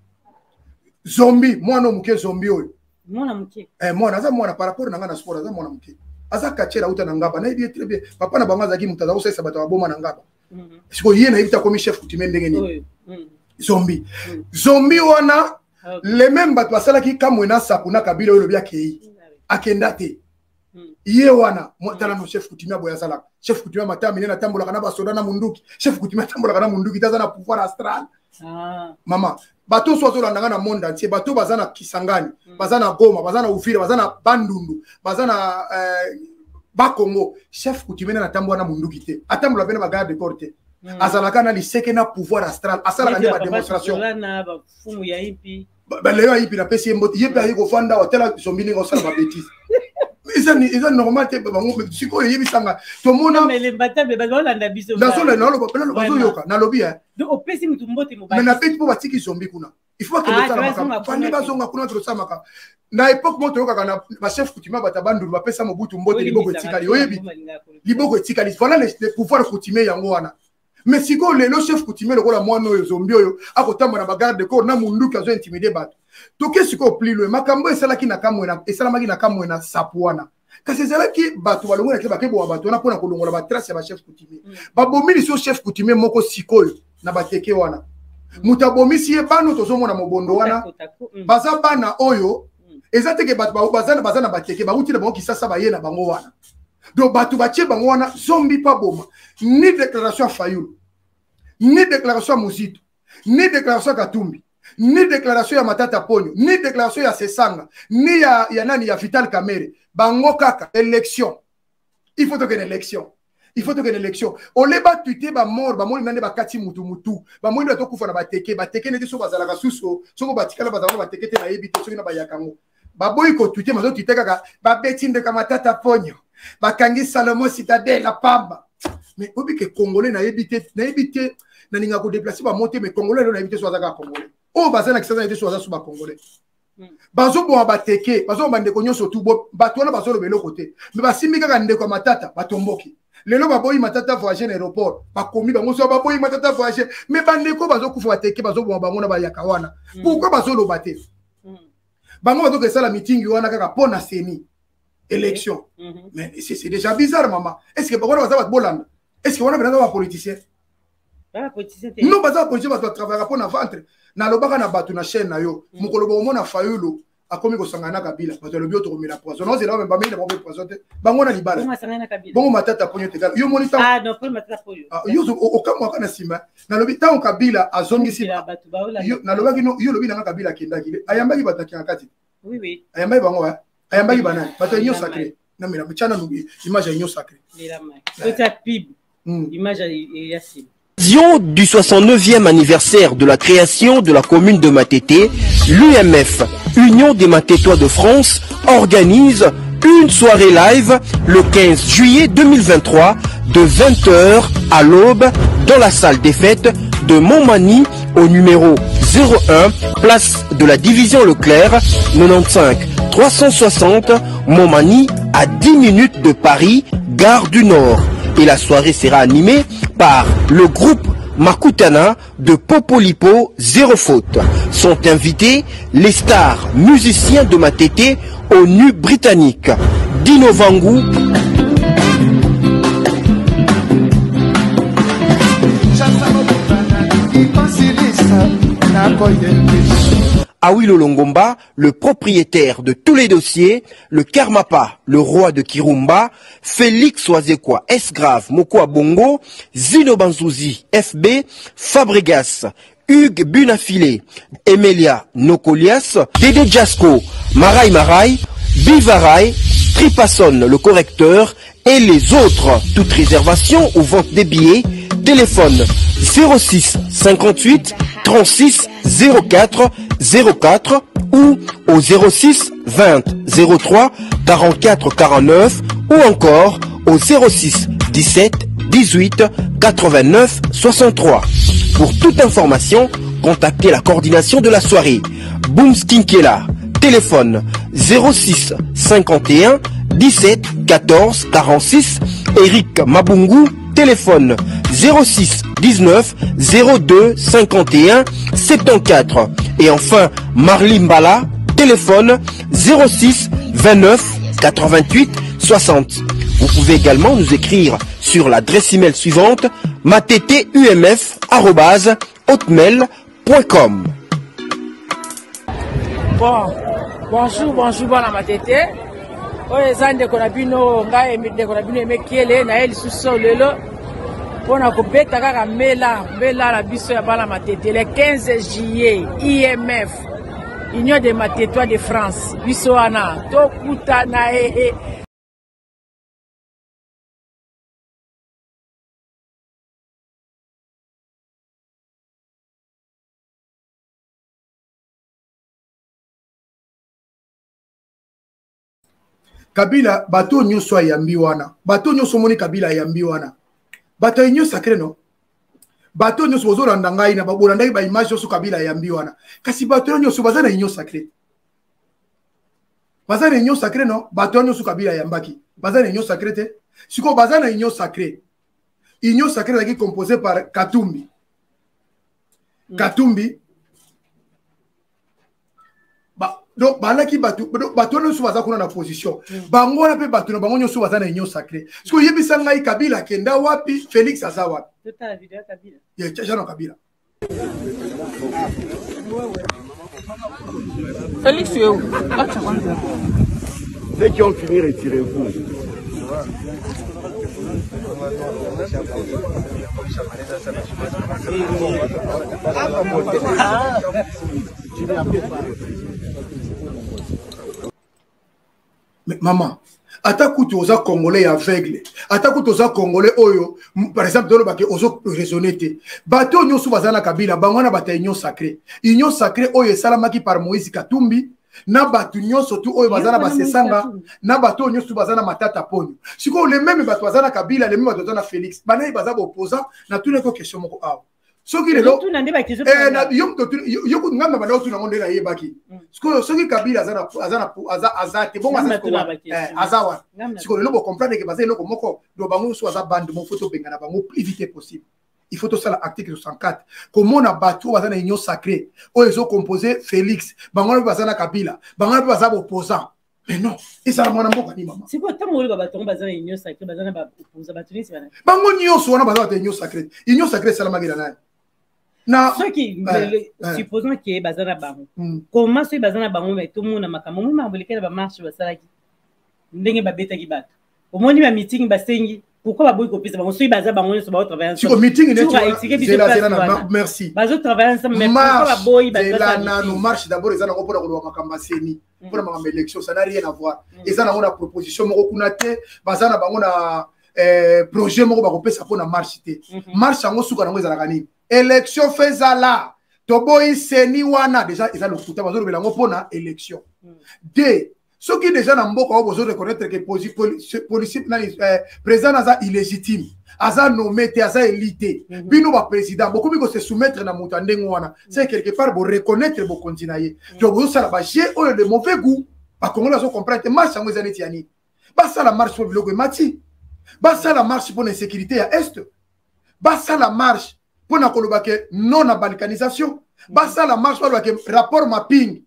zombie mwana muke zombie oyo mwana muke mwana za mwana par rapport na ngana sport za mwana muke aza kachera uta na ngaba na ibi très bien papa na bangaza ki mutaza usesa bato baboma na ngaba siko yena ibita comme chef coutumier ndenge ni zombie wana le même bato basala ki kamwena sakuna Kabila oyo bya kei akenda te ye wana motala no chef coutumier boya sala chef coutumier matamine na tambola kana basoda na munduki chef coutumier tambola kana munduki taza na pouvoir astral mama bato sozo landanga na monde entier bato bazana Kisangani bazana Goma bazana Uvira bazana Bandundu bazana Bakongo chef coutumier na tambola na munduki te atambola bena bagarde porte azalaka na liseke na pouvoir astral asala ka ba démonstration na ba fumu ya hipi ba leyo hipi na pesi mboti yepe ayi ko fanda hotela zombie ningo sala ba bêtise ils ont normal te bango siko yebisanga to mona mais les batabe bazolanda biso na solo na lo bazo yoka na lobby donc opesi mutu mbote mo ba mais na petit po batiki zombie kuna il faut que le sama fani bazonga kuna to sama ka na époque moto yoka na ba chef coutumier batabandu ba pesa mobutu mbote liboko etikali oyebi liboko etikali voilà le pouvoir coutumier yango wana mais siko le chef coutumier le kola mwana oyo zombie oyo akotamba na bagarde ko na munduki azo intimider bato toke siko plus loin makambo esalaki na kamwena esalamaki na kamwena sapuana kasi ezalaki bato balongo na ke bakebo bato na pona kolongola ba trace ya ba chef coutumier babomili so chef coutumier moko sikoyo na bateke wana mutabomisi ye bano tozomona mobondo wana baza bana oyo ezateke bato bazana bateke bauti na bango Kisasa baye na bango wana donc bato batie bango wana zombi pa boma ni déclaration Fayulu ni déclaration Muzito ni déclaration Katumbi ni déclaration ya Matata Ponyo ni déclaration ya Sesanga ni ya nani ya Vital Kamerhe bango kaka élection il faut que une élection oleba tuite ba mort ba moni nande bakati mutu ba moni bato kufa na bateke neti so bazalaka suso soko batikala bazalaka bateke te na yebite so na bayakango baboyi ko tuite mazo tuite kaka ba betinde ka Matata Ponyo bakangi Salomo Citadel la pamba mais obi ke congolais na yebite na ninga ko déplacer ba monter mais congolais na yebite so azaka congolais o bazana Kisasa yebite so azaka ba congolais bazo bo bateke bazo bandeko nyonso tu bo bato wana bazo lobelo côté mais basimi kaka ndeko Matata batomboki lelo baboyi Matata voyager na aéroport bakomi bango so baboyi Matata voyager mais bandeko bazo kufa bateke bazo bo bango na ba yakawana pourquoi bazo lobate bango bazo ke sala meeting wana kaka pona seni élection mais c'est déjà bizarre maman est-ce que bakona baza bolanda est-ce que wana bena ba politicien non baza politicien bato travailler pour na ventre na lobaka na bato na chaîne na yo mukolo bo mona Fayulu akomi kosangana na Kabila bato le bio to komela poison non c'est là même ba mena ba poison te bango na libala bongo matata ponyo te yo monita ah non pas matata ponyo yo okamwa kana sima na lobi ta Kabila azongisi yo na lobaki no yo lobi na Kabila kendaki ayambaki bataki akati oui ayambaki bango ayambaki banani bato nyo sacré na mena mchana nubi image nyo sacré image ya sim Du 69e anniversaire de la création de la commune de Matete, l'UMF, Union des Matétois de France, organise une soirée live le 15 juillet 2023 de 20h à l'aube dans la salle des fêtes de Montmagny au numéro 01, place de la division Leclerc, 95 360 Montmagny à 10 minutes de Paris, gare du Nord. Et la soirée sera animée par le groupe Makutana de Popolipo Zéro Faute. Sont invités les stars musiciens de Matete au nu britannique. Dino Vangu, Awilo Longomba, le propriétaire de tous les dossiers, le Karmapa, le roi de Kirumba, Félix Oazekwa, S-Grave, Moko Bongo, Zino Banzouzi, FB, Fabregas, Hugues Bunafilé, Emelia Nokolias, Dédé Jasco, Marai, Bivarai, Tripasson, le correcteur, et les autres. Toute réservation ou vente des billets, téléphone 06 58 36 04 04 ou au 06 20 03 44 49 ou encore au 06 17 18 89 63. Pour toute information, contactez la coordination de la soirée. Boom Skinkela, téléphone 06 51 17 14 46. Eric Mabungu, téléphone 06 19 02 51 74. Et enfin, Marly Mbala, téléphone 06 29 88 60. Vous pouvez également nous écrire sur l'adresse email suivante mateteumf@hotmail.com. Bonjour bana Matete. Oyo eza ndeko na bino ngai ndeko na bino emekiele na eli suso lelo pona kobeta kaka mbela na biso ya bana Matete le 15 juillet IMF Union des Matétois de France biso wana tokutana Kabila bato nyonso ayambi wana bato nyonso moni Kabila ayambi wana bato nyonso sacré no bato nyonso bozolanda ngai na babolanda ba image nyonso Kabila ayambi wana kasi bato nyonso bazana nyonso sacré bazana nyonso sacré no bato nyonso Kabila ayambaki bazana nyonso sacré te siko bazana nyonso sacré qui composé par Katumbi donc balaki bato nyonso baza kuna na position bango na pe bato na bango nyonso baza na union sacré parce que yebisa ngai Kabila kenda wapi Félix aza wapi tota video ya Kabila ya chana Kabila Félix est où? Ceux qui ont fini, retirez-vous. Mais maman, attaque tu aux Congolais aveugle, attaque tu aux Congolais oyo, par exemple dans le bac aux raisonner te. Bateau nyo soubazana Kabila, bangwana bataille union sacrée oyo salamaki par Moïse Katumbi. Na batu nyo surtout oyo bazana basesanga na bato nyo soubazana matata ponyo. Siko les mêmes bato bazana Kabila, les mêmes bato bazana Félix. Banayi bazaba opposant na tous les questions moko awa. Soki lelo na yom to yoko ngamba bana otu na monde na yebaki soki Kabila azate bon azawa siko lelo bo comprendre que bazé loko moko do bango so aza bande mon photo benga na bango plus vite possible. Il faut tout ça l'article 64 comment on a battu bazana union sacrée o ezo composé Félix bango bazana Kabila bango bazaba opposant mais non et ça mwana mboka ni maman siko tamoli baba tongo bazana union sacrée bazana ba opposant batunisi bana bango nyonso wana bazana union sacrée ça la magina na ceux qui supposons que bazana bango comment ceux bazana bango mais tout le monde makambo mu mamboleke na ba marche basalaki ndenge babeta ki bato omoni ba meeting basengi pourquoi ba boy copie bango ceux bazana bango so ba travailler ensemble si meeting c'est là merci bazo travailler ensemble mais pourquoi ba boy bazana nous marche d'abord ezana ko pona ko makamba seni pona makamba élection ça n'a rien à voir ezana on a proposition moko kuna te bazana bango na projet moko ba ko pesa pona marche te marche ngo suka ngo ezala kanini élection faisala toboyi seni wana déjà ils ont le fouta bazo lobela ngo pona élection de ceux qui déjà na mboka o besoin de reconnaître que policier président aza illégitime aza nommé te aza élité bino ba président beaucoup biko se soumettre na mutu ndengo wana c'est quelque part bo reconnaître bo continuer to bo sala ba jé o de mauvais goût ba congolais so comprendre marche ngo ezani tiani ba sala marche pour biloko mati ba sala marche pour l'insécurité à est ba sala marche pour na kolobake non à balkanisation ba sala marche pour le rapport mapping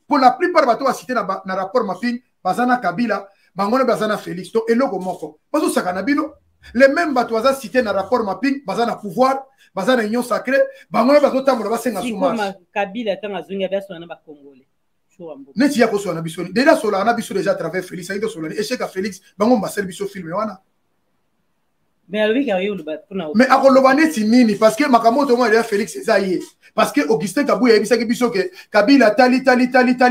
pour la plupart bato ba cité na rapport mapping bazana Kabila bangona bazana Félix to eloko moko bazo sakana bino les mêmes bato baza cité na rapport mapping bazana pouvoir bazana union sacrée bangona bazo tambola basenga souma Kabila tanga zunga baso na ba congolais neti ya ko so na biso déjà sola na biso déjà à travers Félix aïdo sola échec à Félix bango mbasel biso film wana mais alors il y a mais akoloba neti nini parce que makamoto moi déjà Félix ezaye parce que Augustin Kabouya ebisaki biso que Kabila tali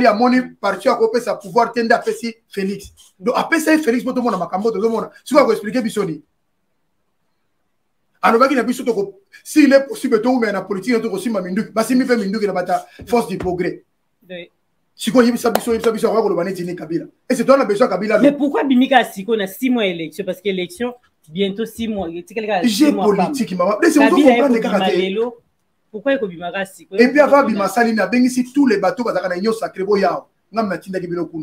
a moni parti akopé sa pouvoir tende à pesi Félix donc après ça Félix boto mona makamoto zo mona si ko expliquer biso ni alors baki na biso to si il est possible to mais na politique to ko simba minduki basi mi fe minduki na bata force du progrès si ko yibisa biso akoloba neti ni Kabila et c'est toi on a besoin Kabila mais pourquoi bimika siko na 6 mois élection parce que élection bientôt 6 mois. J'ai politique, maman. Laissez-moi comprendre les caractères. Pourquoi il y a des et puis avant Bimasali, il y a ici tous les bateaux qui sont en sacré boya. Nous avons dit que nous avons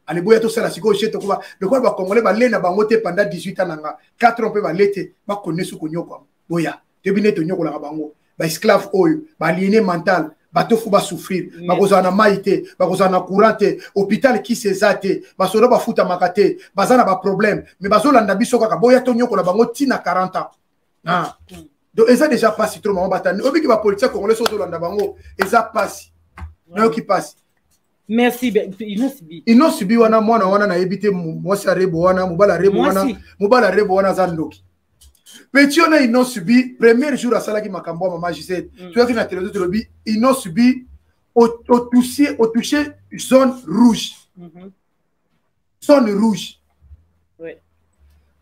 allez boya tout ça la siko chez toi. Le quoi va congolais va l'aller bangote pendant 18 ans nanga 4 ans peut va l'été va connaître ce qu'on y a quoi. Boya. Tu binet to nyoko la bango. Ba esclave oyo, ba aliéné mental. Bateau faut pas souffrir, bakozana maïté, bakozana courante, hôpital qui s'ezate, basoda ba futa makate, bazana ba problème, mais bazolanda biso kaka boya tonyo ko la bango tina 40 ans. Ah. Donc eza déjà passé trop maman batani. Obi ki ba politique congolais so zolanda bango, eza passé. Na qui passe. Merci, ils n'ont subi wana mwana wana na ebité moi sa rebo wana mubala rebo wana zandoki. Petit on a ils n'ont subi premier jour à Salaki Makambo maman Gisèle. Tu vois que na télévision de ils n'ont subi au touché zone rouge. Zone rouge. Oui.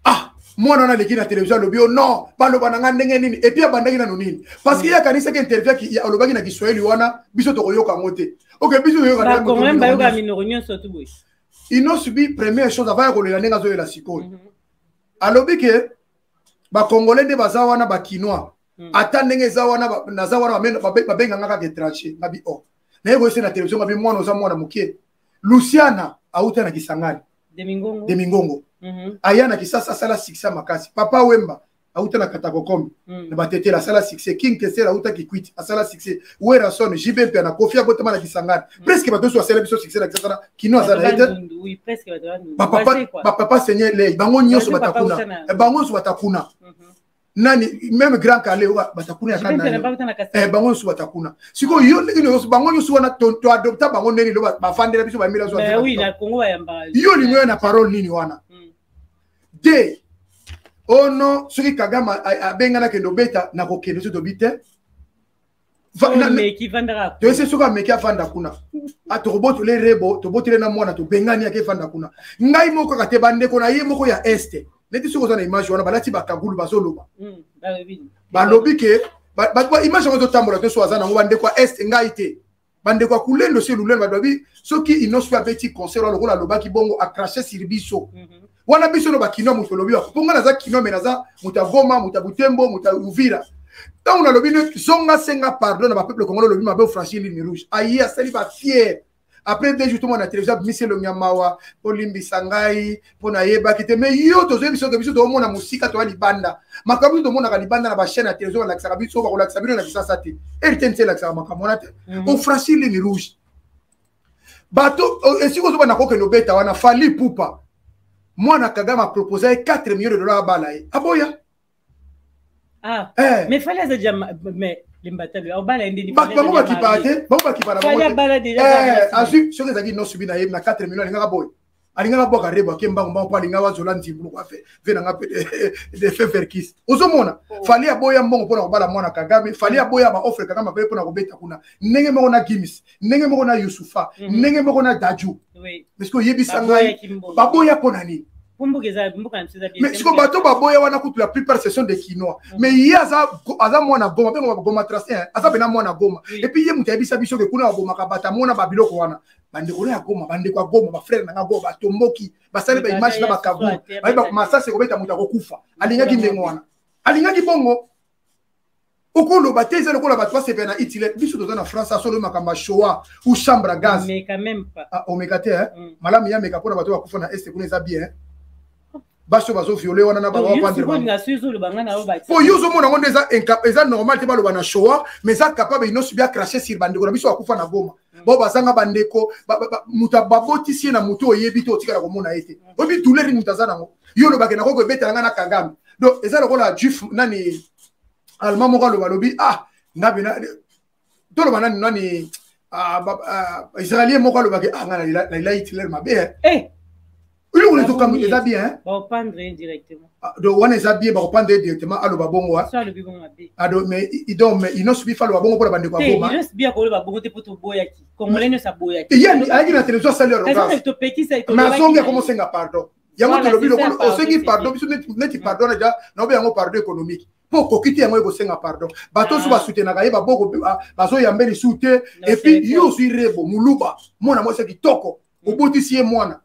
Ah, moi on a les qui na télévision le bio non, pas le bananga ndenge nini et puis abandaki na nini. Parce qu'il y a kanisa qui interview qui a lobaki na Kiswahili wana biso to koyoka ngote. OK, biso yoka na quand même ba yoka minoronyo surtout oui. Ils n'ont subi première chose avant ko le ndenga zo la sikoyo. Alobi que ba congolais de bazawana ba kinois atandenge zawana na zawana ba benga ngaka ke tranché ngabi oh na yego ese na télévision ngabi mwana oza mwana mukie Luciana auta na Kisangani de Mingongo ayana kisasa sala sikisa makasi papa Wemba auta na Katakokombi na batete la sala sikise King Kesera auta ki quit asala sikise Wera son JB pe na Kofia botama na Kisangani presque bato so asala biso sikise na kisasa kinois za na oui presque papa seigneur le bango nyoso batakuna bango so batakuna nani même grand calé batakuna kana bango so batakuna siko yo ndino bango nyoso wana to adopta bango neni lo ba fandela biso ba mila zo oui na Congo ba yamba yo linyo na parole nini wana de oh non soki Kagame abengana ke ndobeta na kokende so dobite meki vandara to ese soka meki afanda kuna atoboto le rebo to botile na mwana to bengani yake fanda kuna ngai moko kate bande ko na ye moko ya este neti soko za na image wana balati bakagulu bazoloba balobi ke ba image ngo tambola to so azana ngo bande kwa este ngai te bande kwa kulendo se lulendo badobi soki inoso ya petit concert lo la loba ki bongo a cracher sur biso wana biso no bakino mutolobi wa ponga na za kino menaza mutagoma mutabutembo mutavira. Tant on a le but, zonga senga pardon na peuple congolais le but m'a franchi ligne rouge. Aïe, sali ba fier. Après deux justement na télévision Michel Nyamawa, Olimbi Sangai, pona yeba kite mais yo to zo biso to mona musika to libanda. Makabu to mona libanda na ba chaîne na télévision la xabi so ba la xabi na kisasa te. RTNC la xabi makamona te. On franchi ligne rouge. Bato esi ko zo na ko ke no beta wana fali pupa. Moi na Kagame a proposé 4 millions de dollars à balaye. Aboya. Ah, mais fallait déjà mais Limbatabe au bala ndeni bango bakipate bango bakipana bango azu soki ezaki no subi na ye na 4 millions alingaka boy alingaka boka rebo akembango bango po alingaka wazola nzimbu kwa fe venanga pe de feverkis ozomona fali ya boya mbongo pona kobala mwana Kagame fali ya boya ba offre Kagame pe pona kobeta kuna ndenge moko na Gims ndenge moko na Yusufa ndenge moko na Daju parce que yebisa ngai baboya pona ni mais si bato baboya wana kutu la plupart ce sont des Kinois mais il y a aza mwana Goma pe Goma tracé aza bena mwana Goma et puis ye muta yebisa biso ke kuna Goma kabata mona babiloko wana bandeko ya Goma bandeko ya Goma ba frère nanga Goma batomboki basale ba image na bakabu ba masase kobeta muta kokufa alingaki ndengo wana alingaki bongo okolo bateza lokola bato ba sepena itile biso toza na France asolo makamba showa ou chambre à gaz mais quand même pas omega te malamu ya meka pona bato bakufa na est kuna eza bien baso bazo violer wana na ba wapandre po yuzo mona ngonde eza normal te balo bana showa mais ça capable ino subia cracher sur bandeko na biso akufa na Goma bo bazanga bandeko muta baboti sie na muto oyebi to tikala komona ete obi douleur mutazana ngo yo lo bakena ko betela nga na Kagame donc eza lokola juf nani allemand moko lo balobi ngabina to lo banani nani israélien moko lo bakena ngana la Hitler mabe oui, on est tout comme les habits, hein? On prendre directement. Donc, on est habillé, on prendre directement à l'obabongo. Ça, le bibon habillé. Mais ils n'ont subi pas l'obabongo pour la bande de quoi. Ils n'ont subi à l'obabongo pour tout boyaki. Comme on l'a sa boyaki. Il y a une télévision, ça leur regarde. Mais à son gars, comment c'est un pardon? Il y a un lobby, on sait qu'il pardon, mais tu pardonnes déjà, non, mais un pardon économique. Pour quitter un peu, c'est un pardon. Bateau sur la soutien, il y a beaucoup de bateaux, il y a un bel soutien. Et puis, il y a aussi Rebo, Moulouba, mon amour, c'est qui toko, au bout d'ici, moi.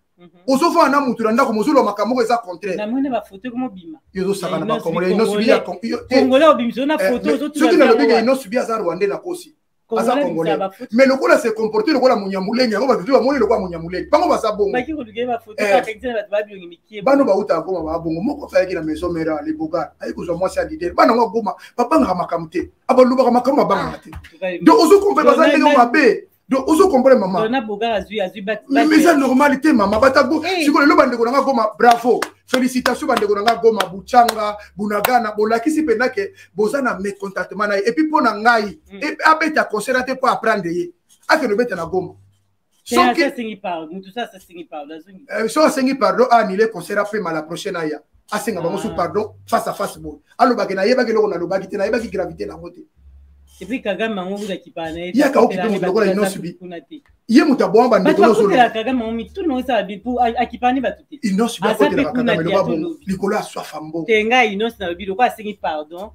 Osofa na mutu ndako mozolo makamoko eza contraire na mona ba photo comme bima yozo saka na ba congolais ino subia congolais obimzo na photo ozo soki na lobika ino subia za Rwanda na kosi aza congolais mais lokola se comporter lokola munyamulenge ngo ba moni lokola munyamulenge bango ba sabongo baki ko luge ba photo ka kenzela ba babi ngi mikie bano ba uta ngoma ba bongo moko fa yaki na maison mera les bogards ay ko zo mwasi adide bana ngo goma babanga makamte abaluba makamma banga te donc ozo comprendre bazali ngo mabe. Donc, vous comprenez, maman. Mais c'est normalité, maman. Si vous voulez, bravo. Félicitations, Goma, Buchanga, Bunagana, Bolaki, si penake, Bozana, mes contactements. Et puis, pour Nangaï, et après, tu as considéré pour apprendre. Afin de mettre na Goma. C'est ça, c'est qui parle. Tout ça, c'est qui parle. Soit c'est qui parle, annulé, concert après, la prochaine aya. Asenga, pardon, face à face. Alors, Bagana, Yabagelo, on a le bagité, Yabagi gravité, la montée. Et puis Kagame mango vous akipana il y a ka occupé mon lokola ino subi ye mutabwa bande ko solo Kagame mango tout le monde ça bi pour akipani batuti ino subi ko te Kagame lo babo likola swa fambo tenga ino na bi lo kwa singi pardon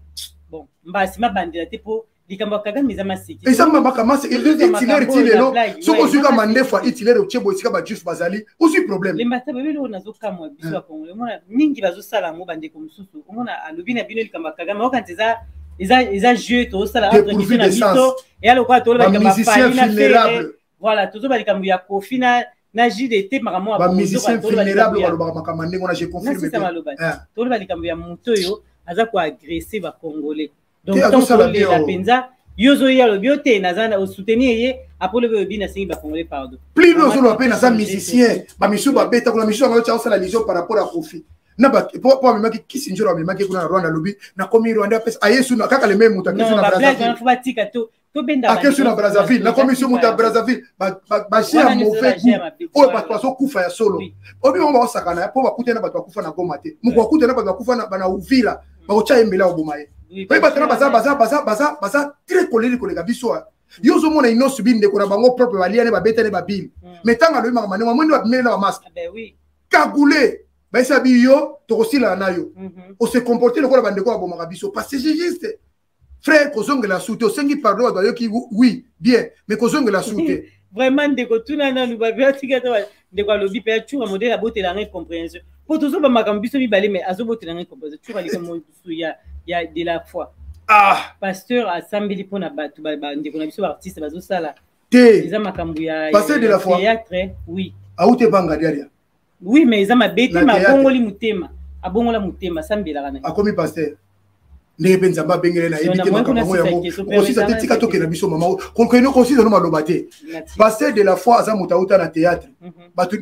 bon mbasi mabandela te po likambo Kagame za masiki eza mabaka mase itiler tilelo soko zuka mandefa itiler ochebo isika ba juf bazali aussi problème le mbata bebe lo nazo kamwa biso ba Kongo mona ningi bazo sala ngo bande ko mususu mona alobi na bino likambo Kagame okantiza ils ont joué tout ça là entre mission biso et alors quoi tout le monde voilà tout ça bali kambu ya kofi na JDT makamwa ba musicien vulnérable ba makamande ngona j'ai confirmé tout le bali kambu ya moto yo aza ko agresser ba congolais donc tant que la penza yozo ya lo biote nazana au soutenir ye apolo be bina singi ba congolais pardon plus nous on appelle ça musicien ba misu ba beta ko misu ngalo cha la vision par rapport à Kofi na ba po memaki kisinjoro memaki kuna Rwanda lobi na komi Rwanda pesa ayesu na kaka le même muta kesu na Brazzaville faut batika to benda kesu na Brazzaville na komi muta Brazzaville ba chia mauvais o ba paso kufa ya solo obi on ba osakana po ba kutena ba kufa na Goma te muko kutena ba kufa na bana Uvira ba ko cha embela obomaye pe ba tena baza très colérique les gabiso yo zo mona ino subi ndeko na bango propre baliane ba betene ba bil mais tanga lo mama mane mwa mene na masque ben oui kagoulé ben ça bio tokosila na yo on se comporter lokola bandeko abomaka biso parce que c'est juste frère kozonga la soute osengi pardon ba yo ki oui bien mais kozonga la soute vraiment ndeko tuna na luba biatika to ndeko lobi pe tu modèle abote la incompréhension pour tout ça ba makambo biso bibale mais azobote la incompréhension tu va likamo ya de la foi pasteur assemblée pour na batu ba ndeko na biso artiste bazo sala te eza makambo ya pasteur de la foi théâtre oui aute banga derrière. Oui, mais ils ont bête ma bongoli mutema, a bongola mutema, sambela kana. A komi pasteur. Ne benzamba bengele na ebite makambo yango. Aussi ça tika toke na biso mama. Kolkoino kosi no malobate. Pasteur de la foi aza mutauta na théâtre. Batu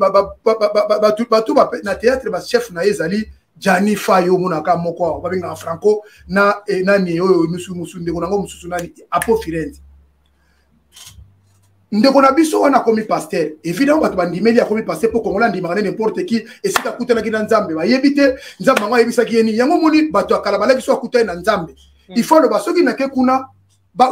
na théâtre ba chef na ezali Gianni Fayo monaka moko babenga Franco na nani oyo musu ndeko nango mususu nani apo Firenze ndeko na biso wana komi pasteur évidemment bato bandimeli akomi pasteur pour kongola ndimaka n'importe qui esika kutanaki na nzambe bayebi te nzambe bango ayebisaki yeni yango moni bato akala balaki so akutani na nzambe il faut le basoki nake kuna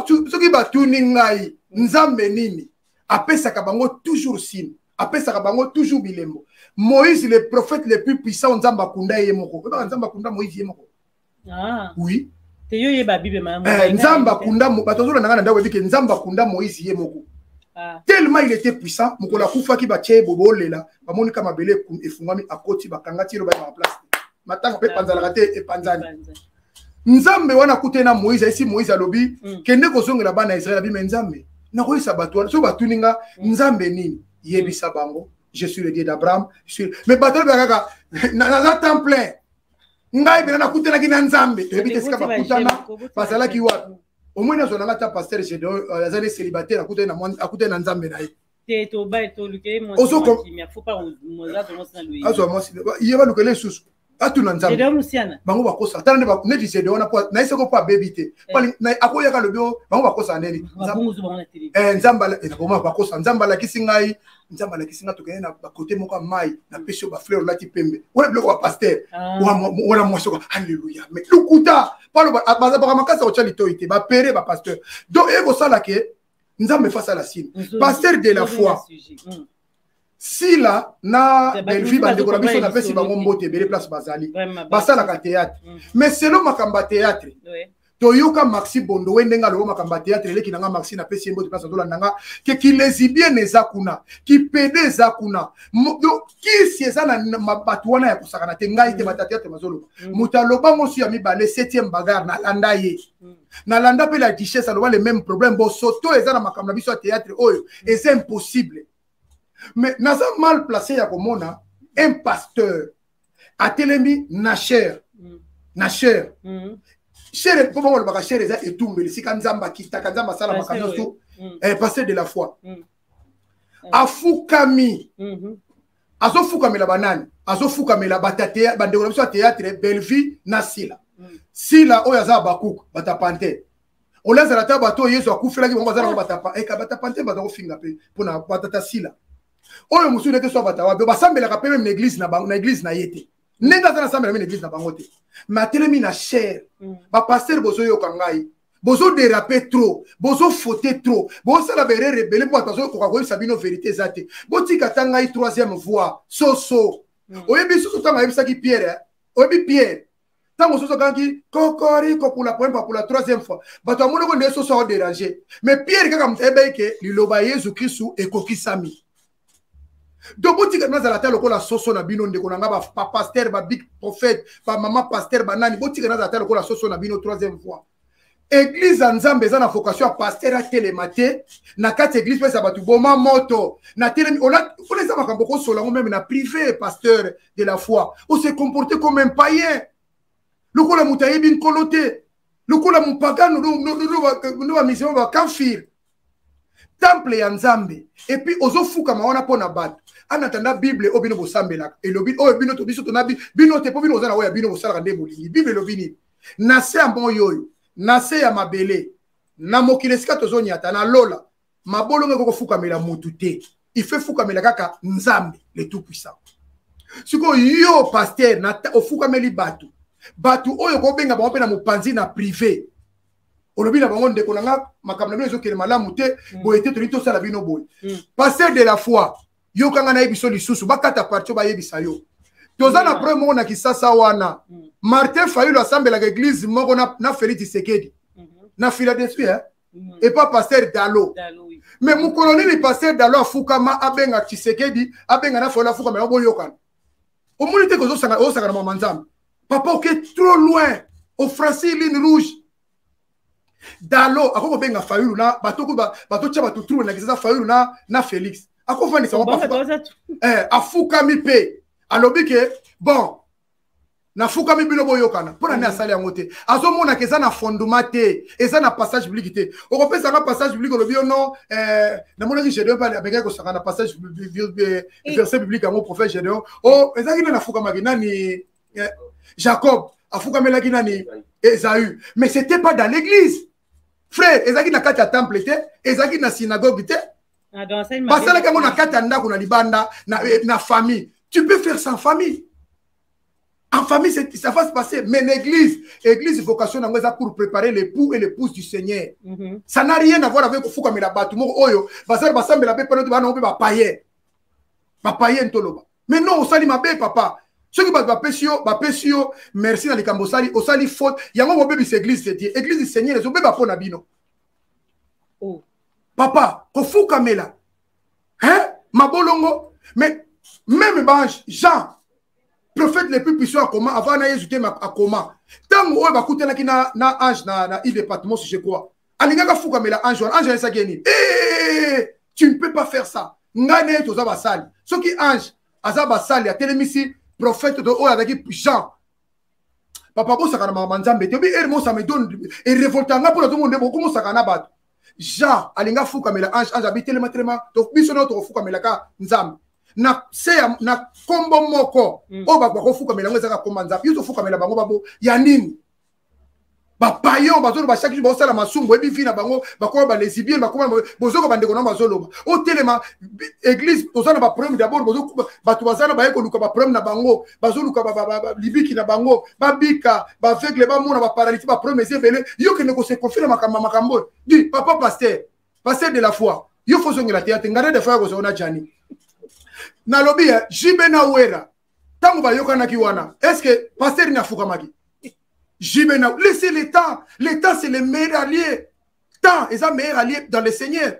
soki batuni ngai nzambe nini apesaka bango toujours signe apesaka bango toujours bilembo. Moïse le prophète le plus puissant nzambe akunda ye moko nzambe akunda Moïse ye moko oui te yo ye ba bible ma nzambe akunda batozola nanga ndawe bike nzambe akunda Moïse ye moko tellement il était puissant mokola kufa ki batie bobolela bamoni kama bele efungami akoti bakangati ro ba place matanga pe panzala kate e panzani nzambe wana kutena Moïse esi Moïse alobi kende kozongela bana Israël abi nzambe na ko isa batwa so batuninga nzambe nini yebisa bango je suis le Dieu d'Abraham mais bato bakaka na temps plein ngai bena na kutena ki na nzambe ebite sika bakutana basala ki wapi au moins na zona ta pasteur Gédéon azali célibataire akutena na nzambe na ye te to ba to luke mo mi faut pas mo za to mo sana lui azo mo yeba lukele susu atu na nzambe Gédéon musiana bango bakosa tana ne di Gédéon na iseko pa bebite pali na akoya ka lobio bango bakosa ndeni nzamba na boma bakosa nzamba la kisingai nzamba la kisinga to kena na côté moko mai na pesho ba fleur lati pembe wala bloko wa pasteur wala mwasoko alléluia mais lukuta palo ba makasa o chali toite ba pere ba pasteur donc ego sala ke nzambe face à la signe pasteur de la foi si là na belvi ba ndeko na biso na pesi bango mbote bele place bazali basala ka théâtre mais selon makamba théâtre toyoka Maxi Bondo wendenga lo makamba théâtre leki nanga Maxi na pesi mbote place dola nanga ke ki lesibien ezakuna ki pede ezakuna ki si ezana mabatu wana ya kusakana te ngai te théâtre mazolo mutaloba ngosu ya mibale 7e bagarre na landa ye na landa pe la duchesse aloba le même problème bo soto ezana makamba biso théâtre oyo c'est impossible. Mais nous sommes mal placé à Komona, un pasteur a télémi Nacher. Nacher. Cher, comment on le va cher et tout, mais si Kanzamba qui t'a Kanzamba Sala Makanoso, pasteur de la foi. Afoukami. Azofoukami la banane. Azofoukami la batate, bandéolation théâtre, Belleville, Nasila. Sila, Oyaza Bakouk, Batapante. On laisse la table à toi, Yesu a coupé la gueule, on va dire Batapa, et Kabatapante, Batao Fingape, pour la Batata Sila. Oyo musu neke so batawa be basambela ka pe même l'église na bango na église na yete nenga za sambela même l'église na bango te matelemi na cher ba pasteur bozo yo kangai bozo déraper trop bozo fauter trop bozo la bere rebelle pour attention ko ko sabino vérité zate botika tangai 3e voie soso oyebi soso tanga yebisa ki Pierre oyebi Pierre tango soso kangi kokori ko pour la première fois pour la 3e fois bato amono ko ne soso déranger mais Pierre kaka mtebe ke liloba Yesu Kristu e kokisami. Donc, si vous avez la soso na bino ndeko nanga ba pasteur ba big prophète ba maman pasteur ba nani boti kana za la soso na bino 3e fois église nzambe za na vocation à pasteur à télématé na kati église pesa batu boma moto na télé on a les makambo ko sola même na privé pasteur de la foi on se comporter comme un païen le ko la mutaye bin kolote le ko la mupagano no va mission va kafir temple ya nzambe et puis ozofuka mawana pona bat en attendant Bible obino bosambela et le bino obino to biso to na bino te po bino ozana oya bino bosala nde bolingi Bible lobini na se ambon yoyo na se ya mabele na mokile sika tozonyata na lola mabolo ngeko fuka mela mutu te il fait fuka mela kaka nzambe le tout puissant siko yo pasteur na ofuka meli batu oyo ko benga ba na mopanzi na privé olobi na bango ndeko nanga makamna bino ezokele malamu te boyete to lito sala bino boy pasteur de la foi yo kanga na yebiso lisusu bakata parti ba yebisa yo toza na premier moko na kisasa wana Martin Fayulu assemble la église moko na Félix Tshisekedi na Philadelphie et pas pasteur Dalo mais mon colonel le pasteur Dalo afukama abenga Tshisekedi abenga na Fayulu afukama yo boyokana au moins te ko zo sanga na manzambe papa ok trop loin au Francis ligne rouge Dalo akoko benga Fayulu na batoko bato tia bato trou na kisasa Fayulu na Félix akofani sa afuka mi pe alobi ke bon na fuka mi bilo boyokana pona ne asali yango te azomona ke eza na fondement te eza na passage biblique te okopesa na passage biblique olobi non na mona ki Gédéon pa abengaki kosaka na passage verset biblique yango prophète Gédéon o ezaki na fuka maki nani Jacob afukamelaki nani Esaü. Mais c'était pas dans l'église. Frère, ezaki na kati ya temple te, ezaki na synagogue te. Basala kango na kati ya ndako na libanda na famille. Tu peux faire ça en famille. En famille, ça va se passer. Mais l'église, vocation pour préparer l'époux et l'épouse du Seigneur. Ça n'a rien à voir avec le fouka mela batu. Oyo, basala basala mela be pano ba no be ba paye. Ba paye ntoloba. Mais non, osali mabe papa. Ceux qui ba pesio, merci na likambo sali, osali faute. Yango mo be bis église c'est Dieu. Église du Seigneur, les obe ba pona bino. Oh. Papa, ko fouka mela. Hein? Mabolongo, mais même Jean prophète le plus puissant à comment avant na Jésus à comment tant on va coûter na ange na il département je crois alinga fuka mela ange ça geni tu ne peux pas faire ça ngane to za basali ce qui ange aza basali a telemisi prophète de avec Jean papa bo sakana mama nzambe te bi ermo ça me donne et révoltant pour tout le monde beaucoup sakana bat Jean alinga fuka mela ange habite tellement to bisono to fuka mela ka nzambe na seya na kombo moko o ba ko fuka mela ngeza ka komanza yuto fuka mela bango babo ya nini ba payo bazolo ba chaque jour ba sala masumbo ebi vina bango ba ko ba lesbienne ba ko bozoko bandeko na bazolo o telema église tozana ba problème d'abord bozoko ba to bazana ba eko luka ba problème na bango bazolo ka ba libiki na bango ba bika ba aveugle ba mona ba paralytique ba problème ezebele yo ke ne ko se confirmer makambo dit papa pasteur de la foi yo faut zonga la théâtre ngare de fois ko zona jani na lobby jibe na wera tango ba yokana ki wana est-ce que pasteur na fuka maki jibe na laissez le temps c'est le meilleur allié temps est un meilleur allié dans le Seigneur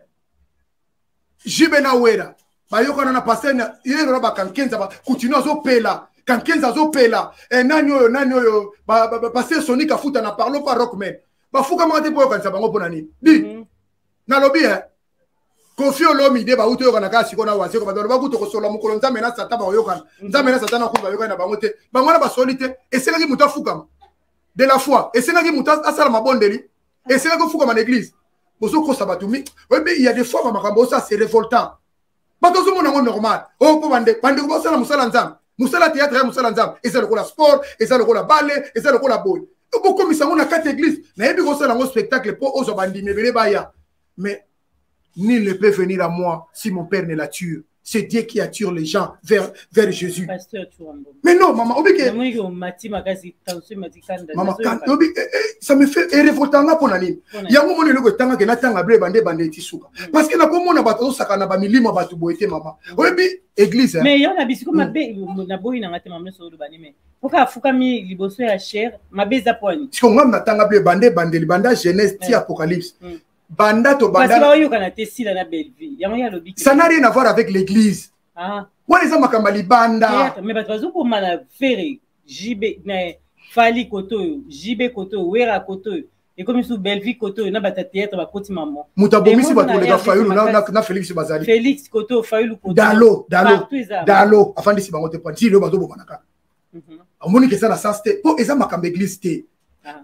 jibe na wera ba yokana na pasteur na yero ba kankenza ba continue zo pela kankenza zo pela nani oyo ba pasteur sonika futa na parlo pas rockman ba fuka mate po yokanza bango ponani di na lobby Confio l'homme idée ba uto yokana ka sikona wase ko ba ba kuto ko sola mukolo nzambe na sata ba yokana nzambe na sata na kuba yokana ba ngote ba ngona ba solite et c'est là qui muta fuka de la foi et c'est là qui muta asala mabondeli et c'est là que fuka ma église bozo ko sabatumi oui mais il y a des fois ba makambo ça c'est révoltant ba tozo mona ngo normal oh ko bande ko basala musala nzambe musala théâtre musala nzambe et c'est le ko la sport et c'est le ko la ballet et c'est le ko la boy beaucoup misango na quatre églises na yebi ko sala ngo spectacle po ozo bandi mebele baya mais nul ne peut venir à moi si mon père ne la tue. C'est Dieu qui attire les gens vers Jésus. Mais non, maman, maman, ça me fait révoltant pour l'année. Il y a un moment où il y a un parce que la commune a battu sakana ba milima batu boité maman. Oui, église. Mais il y a un biscuit ma bé na boy na ngate maman so do banime. Pourquoi fuka mi liboso ya cher ma beza poani. Si on na tanga blé bandé bandé libanda Genèse ti Apocalypse. Banda to banda. Ça n'a rien à voir avec l'église. Ah. Mais parce que mana faire JB Fali koto, JB koto, Wera koto. Et comme sous Belleville koto, na bata théâtre ba koti maman. Mutabomi si bato le Fayulu na Félix Bazali. Félix koto, Fayulu koto. Dalo. Afandi si bango te pointi le bato bomanaka. Amoni que ça na sens te. Po eza makambe église te.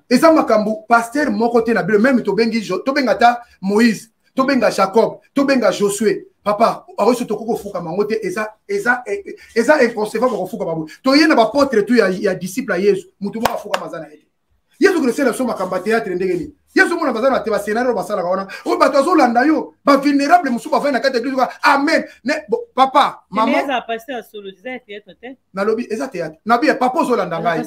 Et ça makambu pasteur mon côté na même tobengi tobengata Moïse tobenga Jacob tobenga Josué papa aroso tokoko fuka mangote eza inconcevable ko fuka babu to yena ba portrait tu ya disciple à Yesu mutu ba fuka mazana ete Yesu ko sela so makamba théâtre ndengeni Yesu mona bazana te ba scénario basala kaona o bato zo landa yo ba vulnérable musu ba na kata église amen ne papa maman eza pasteur solo eza théâtre te na lobby eza théâtre na bi papa zo landa ngai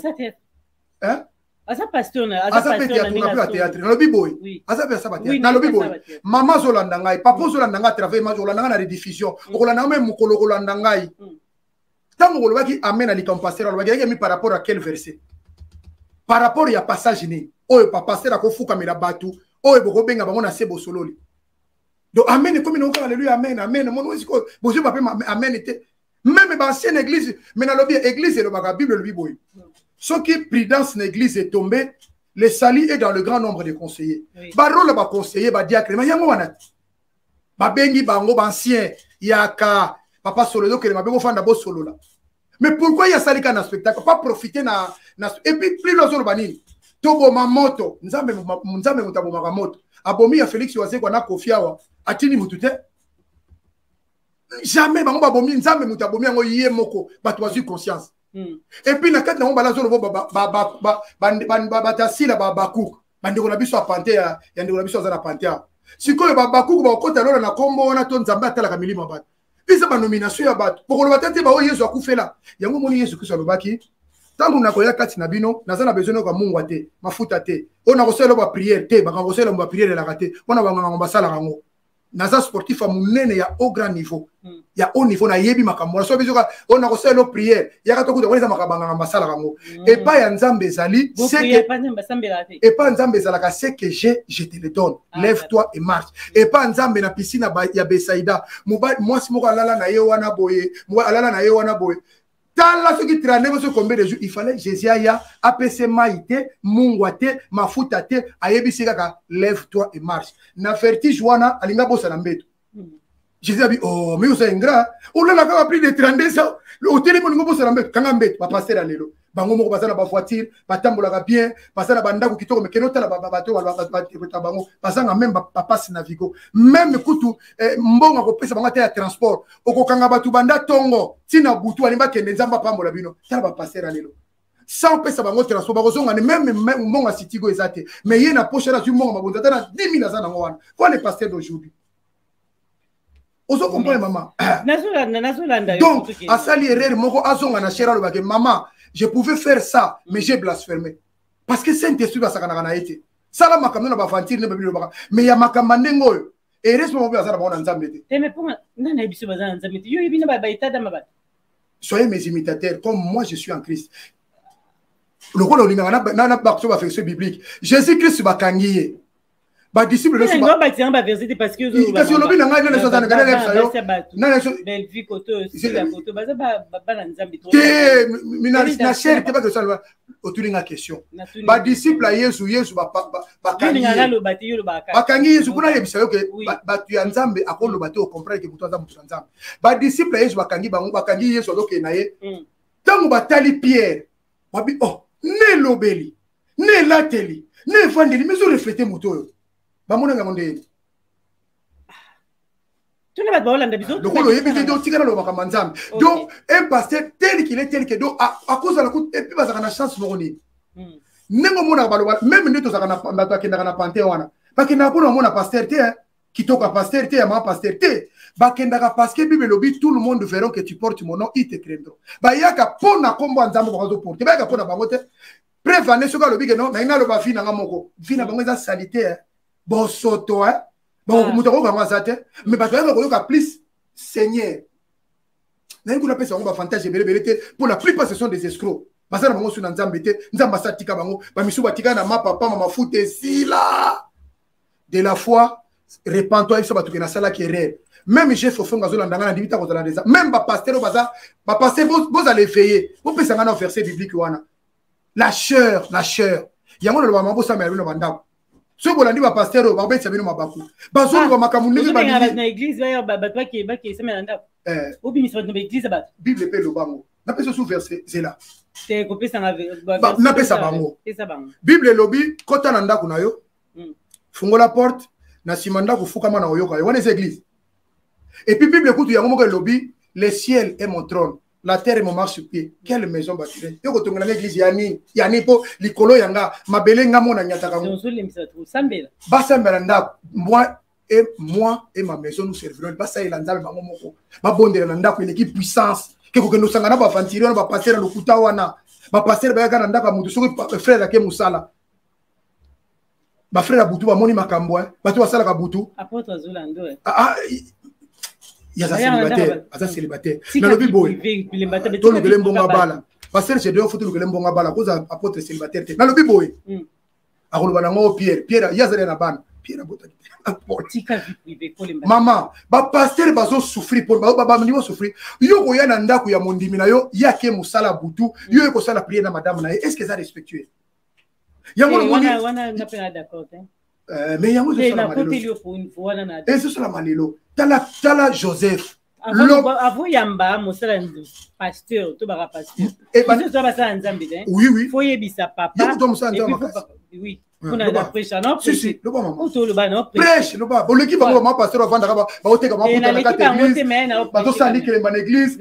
hein. Asa pasteur na théâtre na lobi boy asa pe sa théâtre na lobi boy maman zolanda ngai papa zolanda ngai travail ma zolanda ngai na rediffusion okolanda même mukolo kolanda ngai tango kolobaki amen ali comme pasteur alobaki mi par rapport à quel verset par rapport ya passage ni oyo papa pasteur akofuka mela batu oyo boko benga bango na sebo sololi donc amen comme non alléluia amen mon osiko bozo pape amen était même dans ancienne église mais na lobi église le baga bible lobi boy. Ce qui prudence l'église est tombée, le sali est dans le grand nombre de conseillers. Barolo ba conseiller ba diacre, mais yango wana. Ba bengi bango ancien, yaka papa solo do que ma bego fanda bo solo là. Mais pourquoi il y a sali kana spectacle, pas profiter na et puis plus lozo banini. Tobo mamoto, nzambe mutabo magamoto. Abomi ya Félix Wazé kwa na kofiawa, atini mutute. Jamais bango ba bomi nzambe mutabomi yango yé moko, ba toazu conscience. Et puis na kati na ngomba la zolo batasila bakuku bandeko na biso apante ya ndeko na biso azana pante ya sikoyo bakuku bakota lola na kombo wana to nzambe atalaka milima bato bisa ba nomination ya bato pokolo batate ba o Yesu akufela yango moni Yesu Kristo alobaki tangu nakoya kati na bino nazana besoin ka mungu te mafuta te ona kosela ba prière te ba kosela ba prière la kate ona ba nganga basala kango naza sportif a munene ya au grand niveau ya au niveau na yebi makambo so bizoka ona kosela prière ya kato kuta koleza makabanga basala kango et pas ya nzambe zali c'est que et pas nzambe zalaka c'est que je te le donne lève-toi et marche et pas nzambe na piscine ya Besaïda moi si moko alala na ye wana boye moi alala na ye wana boye Tala ceux qui traînaient combien de jours il fallait Jésus aya APC maïté mungwate mafutate ayebisi kaka lève-toi et marche na vertige wana alinga bosa na mbeto Jésus a dit oh mais vous êtes ingrat on l'a ka pris de 32 ça le téléphone ngo bosa na mbeto kanga mbeto ba passer lelo bango moko basana ba voiture batambola bien basana banda ko kitoko mekeno tala bato ba bango basanga même ba passe na vigo même kutu mbonga ko pesa bango ya transport okokanga batu banda tongo tina butu alimba kende nzamba pambola bino tala ba passer lelo sans pesa bango transport bazonga même mbonga sitigo ezate mais yena poche na mbonga mabonza tana 10 000 azana ngwana quoi le pasteur d'aujourd'hui ozo comprendre maman donc asali erreur moko azonga na shera lo bake maman je pouvais faire ça, mais j'ai blasphémé. Parce que Saint-Esprit va s'en été. Ça, là, ma caméra va fantir, mais il y a ma caméra. Et reste mon père, ça va en ensemble. Soyez mes imitateurs, comme moi je suis en Christ. Le rôle de l'Ingana n'a pas fait ce biblique. Jésus-Christ va kangier. Ba disciple le soba ba tiamba verset parce que parce que lobi na ngai na so sana kana sayo na so belle vie koto si la koto ba na nzambi to na cher te ba que ça otulinga question ba disciple Yesu ba kangi na lo bati yo ba kangi Yesu kuna yebisa yo ke ba tu ya nzambe akolo bati o comprendre que kutoza mutu nzambe ba disciple Yesu ba kangi Yesu loke na ye tangu batali Pierre babi oh ne lobeli ne lateli ne vandeli mais so refléter mutu yo donc un pasteur tel qu'il est tel que donc à cause de la coûte et puis parce qu'on a chance moroni même nous na panté wana parce que na pour mon pasteur té qui toka pasteur té ma pasteur té bakendaka parce que Bible lobby tout le monde verront que tu portes mon nom ils te craindront ba yaka pona kombo nzambo ko zo porter ba yaka pona bango té prévaner ce que lobby que non na ina lo ba fina ngamoko fina bango za salité bon soto hein bon mutako kama zate mais ba toyaka koyoka plus seigneur na ngula pesa ngomba fantasy belebelete pour la plupart ce sont des escrocs basana bango suna nzambe te nzamba satika bango ba misuba tika na mapa papa mama foute sila de la foi repens-toi ça ba tukena sala qui erreur même j'ai fofo ngazolanda ngana dibita ko zalanda même ba pasteur ba pasteur vous allez veiller vous pesa ngana verset biblique wana la chair yango lo ba mambo sa mero banda so bolandi ba pasteur ba betsa bino mabaku bazolo ba makamuniki ba na église ba toi qui semelanda obi mi so na église ba bible pe lo bango na pesa sous verset zela te kopesa na pesa bango bible lobi kota na ndako na yo fungola porte na simanda kufuka mana oyoka yo wana église et puis bible kutu yango moko lobi le ciel est mon trône la terre est mon marchepied. Quelle maison bâtie? Yo kotonga na église yani po likolo yanga mabele ngamo na nyataka ngo. Ba sambela nda moi et ma maison nous servirons. Ba sa ilanzala bango moko. Ba bondela na ndako l'équipe puissance. Ke ko kendo sanga na ba fantiri ba passer na lokuta wana. Ba passer ba yaka na ndako mutu soki frère ake musala. Ba frère abutu ba moni makambo ba to basala ka butu. Apôtre Zolando. Il y a ça célibataire. Dans le Bible, tout le monde bala. Parce que j'ai deux photos le bon bala cause apôtre célibataire. Dans le Bible, à Rolbanango Pierre, il y a zéro na ban. Pierre abota. Maman, ba pasteur bazo souffrir pour ba niveau souffrir. Yo ko ya na ndako ya mondimi na yo, ya ke musala butu, yo ko sala prier na madame na. Est-ce que ça respectueux? Yango wana na pas d'accord. Mais yango c'est la malelo. Et c'est la malelo. Tala Joseph. Avant yamba mosala pasteur to bara pasteur. Et ça va ça nzambe hein. Oui. Faut yebisa papa. Oui. On a la prêche, non? Si, si, le bon maman. Prêche, le bon. Bon, l'équipe va maman pasteur avant d'arriver, va ôter comme un la carte église. Bah, tout ça, l'équipe est l'église.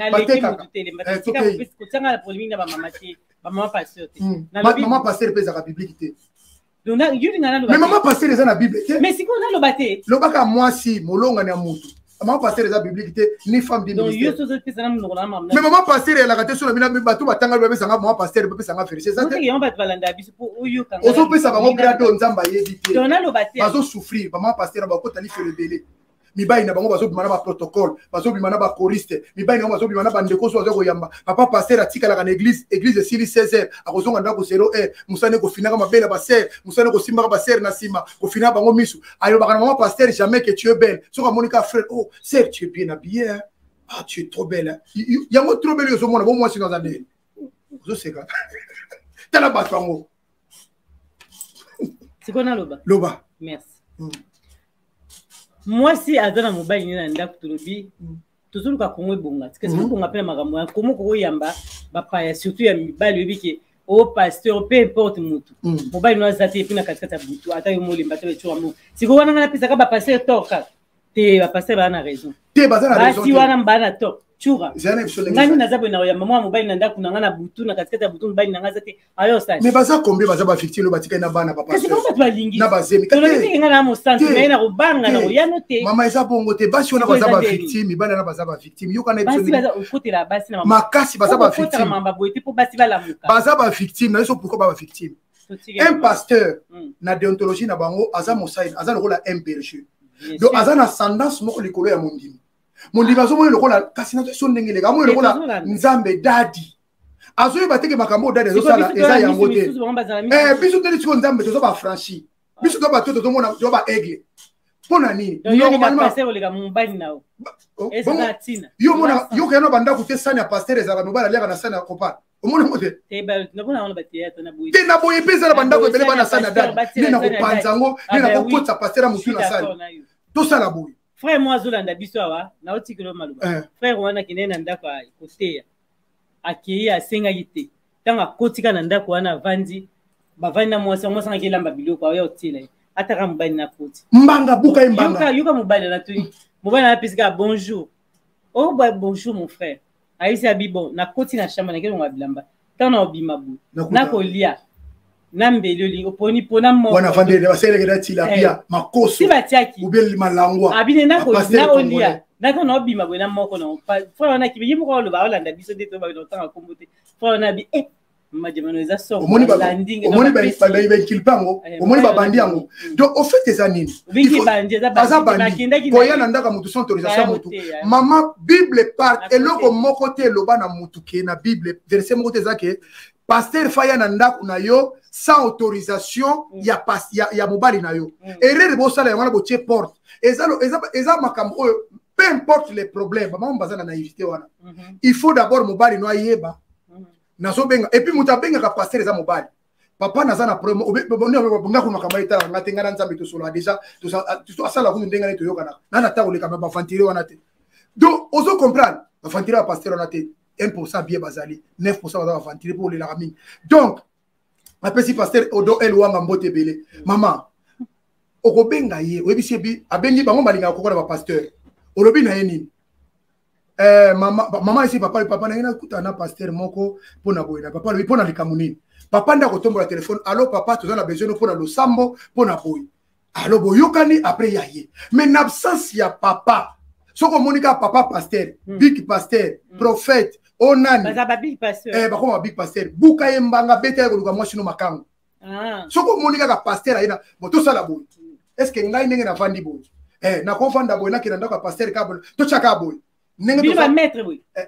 Maman pasteur. Maman pasteur pèse la biblique. Mais maman pasteur les a la Bible. Mais si on a le bâté. Le bac à moi si, molonga ni amutu. Maman pasteur les a biblique ni femme du ministère. Mais maman pasteur elle a raté sur la mina bateau batanga bébé sanga maman pasteur bébé sanga faire c'est ça. On va balanda biso pour oyo kanga. Ozo pesa bango grado nzamba yebite. On a le bâté. Bazo souffrir, maman pasteur ba ko tali faire le délai. Mibai na bango bazo bimana ba protocole, bazo bimana ba choriste, mibai na bazo bimana ba ndeko so zo yamba. Papa pasteur atika la église sili 16h, akozonga ndako 0h, musane ko finaka mabela ba sœur, musane ko simba ba sœur na sima, ko finaka bango misu. Ayo ba maman pasteur jamais que tu es belle. So ka Monica frère, oh, sœur tu es bien habillée. Hein? Ah, tu es trop belle. Hein? Yango trop belle yo mona, bon moi si dans année. Zo seka. Tala ba twango. C'est quoi na loba? Loba. Merci. Moi si azana mobile ni na ndako tolobi tozulu ka kongo bonga parce que c'est qu'on appelle makambo ya komo ko yamba ba pa surtout ya mibali yebiki au pasteur peu importe mutu mobile no azati epina katikata butu ata yo molimba te chura mo siko wana na pisa ka ba pasteur toka te ba pasteur ba na raison te ba na raison si wana mbana to chura ngani na zabo na ya mama mobile na ndako na butu na katikata butu mobile na ngazati ayo sa mais baza combien baza ba victime lo batika na bana papa c'est comment ba lingi na bazemi ka te ngana mo santi mais na robanga na ya note mama eza bongo te basi ona baza ba victime bana na baza ba victime yo kana basi baza ukote la basi na mama makasi baza ba victime mama boite pour basi bala muka baza ba victime na so pourquoi ba victime un pasteur na déontologie na bango aza mosaïd aza lokola un berger donc aza na ascendance moko likolo ya mondimi mondimi azomoyo lokola kasi na so ndenge lega amoyo lokola nzambe dadi azoyeba teke makambo dadi azosala eza yango te biso teli siko nzambe toza bafranchi biso to bato tozomona toza baaigle mpona nini yo mona yo kayana bandako te sani ya paster ezalaka mobali aliaka na sani ya kopana omona mo te te na boye mpe ezala bandako ebele bana sani ya dadi nde na kopanza yango nde na kokotisa paster ya motu na sani tosala boye frère moi azolanda biso awa naotikelo maluba frère wana kende na ndako koteya akei asengaki te ntango akotika na ndako wana avandi bavandi na mwasi angaki elamba biloko aoya otila ye ataka mobali na koti mbanga buka ye mbanga yoka mobali natuni mobali na apisika bonjour oh bonjour mon frère ayisi abi bon nakoti na chambre nakelonga bilamba ntango na obima boye nakolia na mbeli olingi oponi mpona moko wana vandele baselekela tilapia makoso si batiaki ubeli malangwa abine na olia nako na obima boye na moko na frère wana kibi ye moko oloba olanda biso te to babino tanga kombo te frère wana bi majemano eza so omoni bakilpango omoni babandi yango donc au fait eza nini aza bandi koya na ndaka mutu sans autorisation mutu mama bible part eloko moko te eloba na mutu ke na bible verset moko te eza ke pasteur faya na ndako na yo sans autorisation ya mobali na yo erreur bosala yango na botie porte eza makambo oyo peu importe les problèmes bamama baza na naïveté wana il faut d'abord mobali no ayeba nazobenga et puis mutu abengaka pasteur eza mobali papa naza na problème ngako makambo etala nga te nga na nzambe tosolola déjà asala kunu ndenge nani toyokana nana takoleka ma bavantire wana te donc ozo comprendre bavantire ya pasteur wana te 1% bien bazali 9% baza bavantire mpo olelaka mingi donc apesi pasteur odo elwanga mbote ebele mama okobenga ye oyebisi ebi abengi bango balingaka kokola bapasteur olobi na ye nini mama esi papa na ye nakuta na pasteur moko mpona boye na papa alobi mpona likambo nini papa nde akotombola telefone alo papa toza na besoin mpona losambo mpona boye alo boyokani apres ya ye mais na absence ya papa soko omonika papa pasteur big pasteur prophète onani bakoma big pasteur buka ye mbanga beta ye koluka mwasi no makango soko omonika ka pasteur ayena bo tosala boye est ce que ngai ndenge navandi boye nakovanda boye nakenda ndako ya pasteur kabolo totyaka boye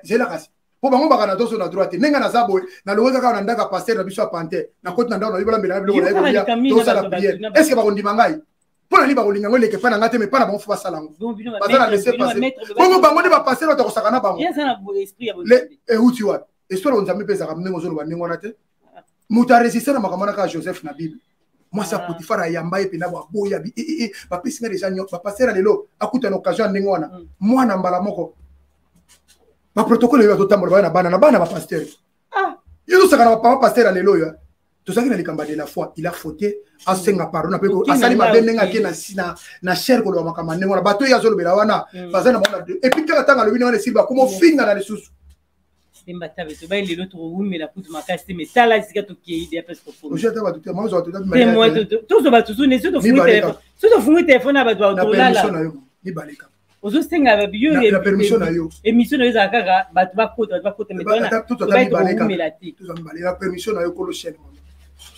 zelakasi po bango baka na toso na droite ndenge naza boye nalokoki kaka na ndako ya pasteur na biso ya panter nakoti na ndako na bibola mbela biloko na ye kolia tosala priere est ce que bakondima ngai mpo nani bakolinga ngo eleke mpa na ngai te me mpa na bango fo basala ngo baza na laisse passer bongo bango nde bapasteur bato akosaka na bango euti wapi esprit oyo nzambe mpe ezaka ndenge ozoloba ndenge wana te moto aresiste na makambo naka ya joseph na bible mwasi ya potifar ayamba ye mpena baboya bapesi nga deja bapasteur lelo akuta na occasion ya ndenge wana mwana mbala moko baprotokole oyo azotambola baya na bana bapasteur yo tosaka na bapapa pasteur lelo oyo tout ça qui n'a pas de la foi il a fauté à senga pardon na peko asali mabe nenga ke na cher ko lo makamane ngona bato ya zolo bela wana bazana mona et puis kala tanga lo bino le silba comme finga na lesusu Mbata beto ba lelo to wumi la putu makasi mais tala sika to ki ide parce que pour je t'aba tout moi zo tout moi tout zo ba tout ne so to fungi téléphone so to fungi téléphone ba to la la ni baleka ozo senga ba biyo la permission na yo émission na za kaka ba to ba kote mais tona tout to ni baleka tout to baleka la permission na yo ko lo chaîne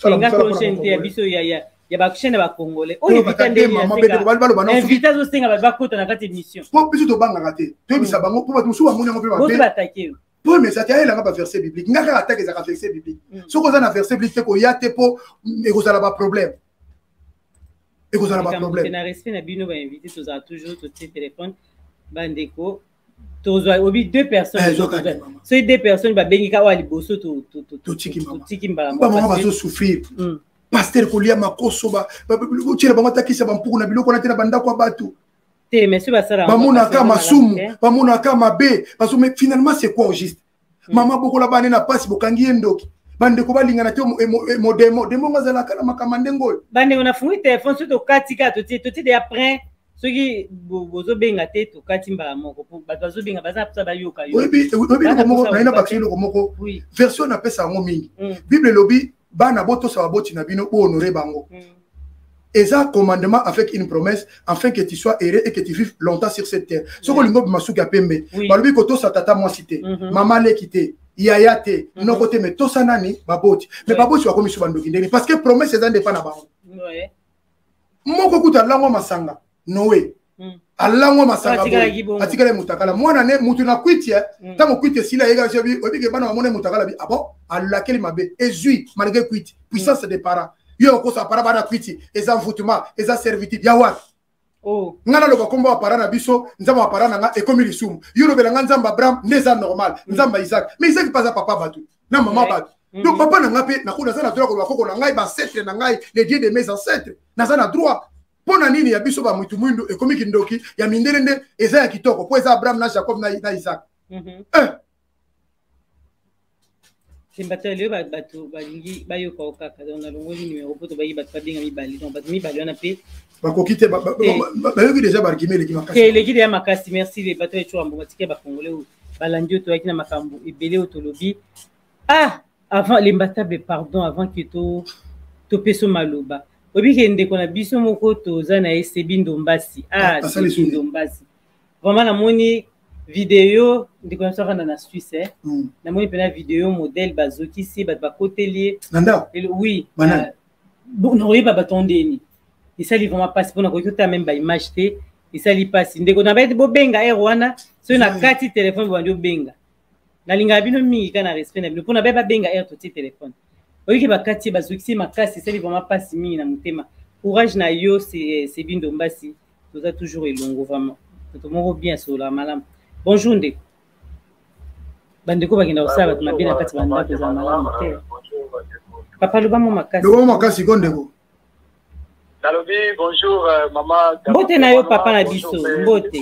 nga ko chaîne te biso ya ba chaîne ba congolais oyo bitande invité zo senga ba kote na kati émission po biso to banga kate to bisa bango po ba to suwa mona ngo pe ba attaquer oui, mais ça tient là verset biblique. Il y a attaque des verset biblique. Ce qu'on a verset biblique, il y a des po et vous avez pas problème. Et vous avez pas problème. Na respect na bino ba invité tous a toujours tout téléphone bandeko. Tozo obi deux personnes. C'est deux personnes ba bengi ka wa liboso to tiki mbala. Ba mama ba so souffrir. Pasteur ko lia makoso ba tshela ba matakisa ba mpuku na biloko na tena banda kwa batu. Bamonaka masumu, bamonaka mabe, parce que finalement c'est quoi au juste? Maman beaucoup là-bas n'a pas si bokangi endoki. Bande ko balinga na te modemo, demo ngazala kana makamande ngol. Bande on a fouillé téléphone sur to katika to de après ceux qui bozo benga te to katimba moko pour bazo benga baza pour ba yoka yo. Oui, moko na ina bakilo moko. Version na pesa ngo mingi. Bible lobi bana boto sa boti na bino po honorer bango. Et ça, commandement avec une promesse, afin que tu sois heureux et que tu vives longtemps sur cette terre. Ce que l'ingop masuka pembe, balubi koto sa tata moi cité, maman le quitté, yaya te, non côté mais to sanani baboti. Mais baboti wa komi subandoki ndeni parce que promesse ça dépend na bango. Ouais. Moko kuta lango masanga, Noé. Alango masanga. Atikala mutakala. Mwana ne mutu na kwitia, tamo kwitia sila yega jabi, obi ke bana wa mona mutakala bi abo, alakeli mabe, ezui malgré kwiti, puissance des parents. Yo ko sa para bana kwiti eza mvutuma eza servitude ya wat ngana lo bakomba para na biso nzamba para na nga ekomi lisumu yo lo belanga nzamba Abraham neza normal nzamba Isaac mais Isaac pas papa batu na maman batu donc papa na nga pe na kuna sana droit ko bakoko na ngai ba ancêtre na ngai les dieux de mes ancêtres na sana droit pona nini ya biso ba mutu mwindu ekomi kindoki ya minderende eza ya kitoko po eza Abraham na Jacob na Isaac Simbatalio bato balingi bayoka okaka donc na longo numéro poto bayi bato babinga mibali donc bato mibali wana pe bakokite bayoki déjà barkime leki makasi leki de makasi merci les bato echo ambo matike ba congolais balandi to yakina makambo ebele otolobi avant les mbatable pardon avant que to peso maloba obi kende kona biso moko to zana esebindo mbasi sebindo mbasi vraiment na moni vidéo de connaissance na Suisse na moni pena vidéo modèle bazoki si bat ba côté nanda oui bon no yeba batondeni et ça li vraiment passe pour na ko ta même ba image te et ça li passe ndeko na ba bo benga erwana so na kati téléphone bo benga na linga bino mingi kana respect na bino pour na ba benga er to téléphone oyi ke ba kati bazoki si makasi ça li vraiment passe mingi na mutema courage na yo c'est bindo mbasi tout ça toujours elongo vraiment tout mon bien sur la malam. Bonjour Ndeko. Bandeko bagenda osaba mabina kati bandako za malamu te. Papa luba mo makasi. Luba mo makasi Ndeko. Nalobi bonjour maman. Mbote na yo papa na biso, mbote.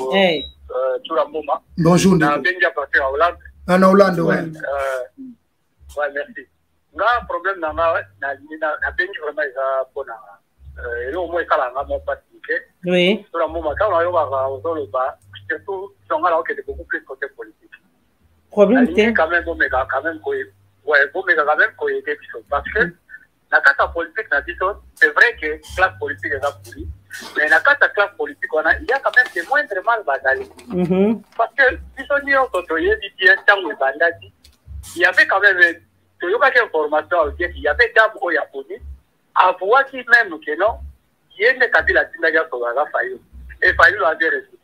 Tura moma. Bonjour Ndeko. Na benga passer à Hollande. Na Hollande ouais. Ouais merci. Nga problème na bengi vraiment ça bona. Et au moins kala nga mo patike. Oui. Tura moma quand yo ba ozoloba surtout sont là qui est beaucoup plus côté politique. Problème c'est quand même parce que la carte politique n'a dit c'est vrai que classe politique est pourrie, mais la carte classe politique il y a quand même des moindres mal basés. Parce que si on y a autorisé bien tant que bandati, il y avait quand même il y a information il y avait d'abord au Japonais à voir qui même que non il y a une Kabila Tindaga sur la Fayou et Fayou a des résultats.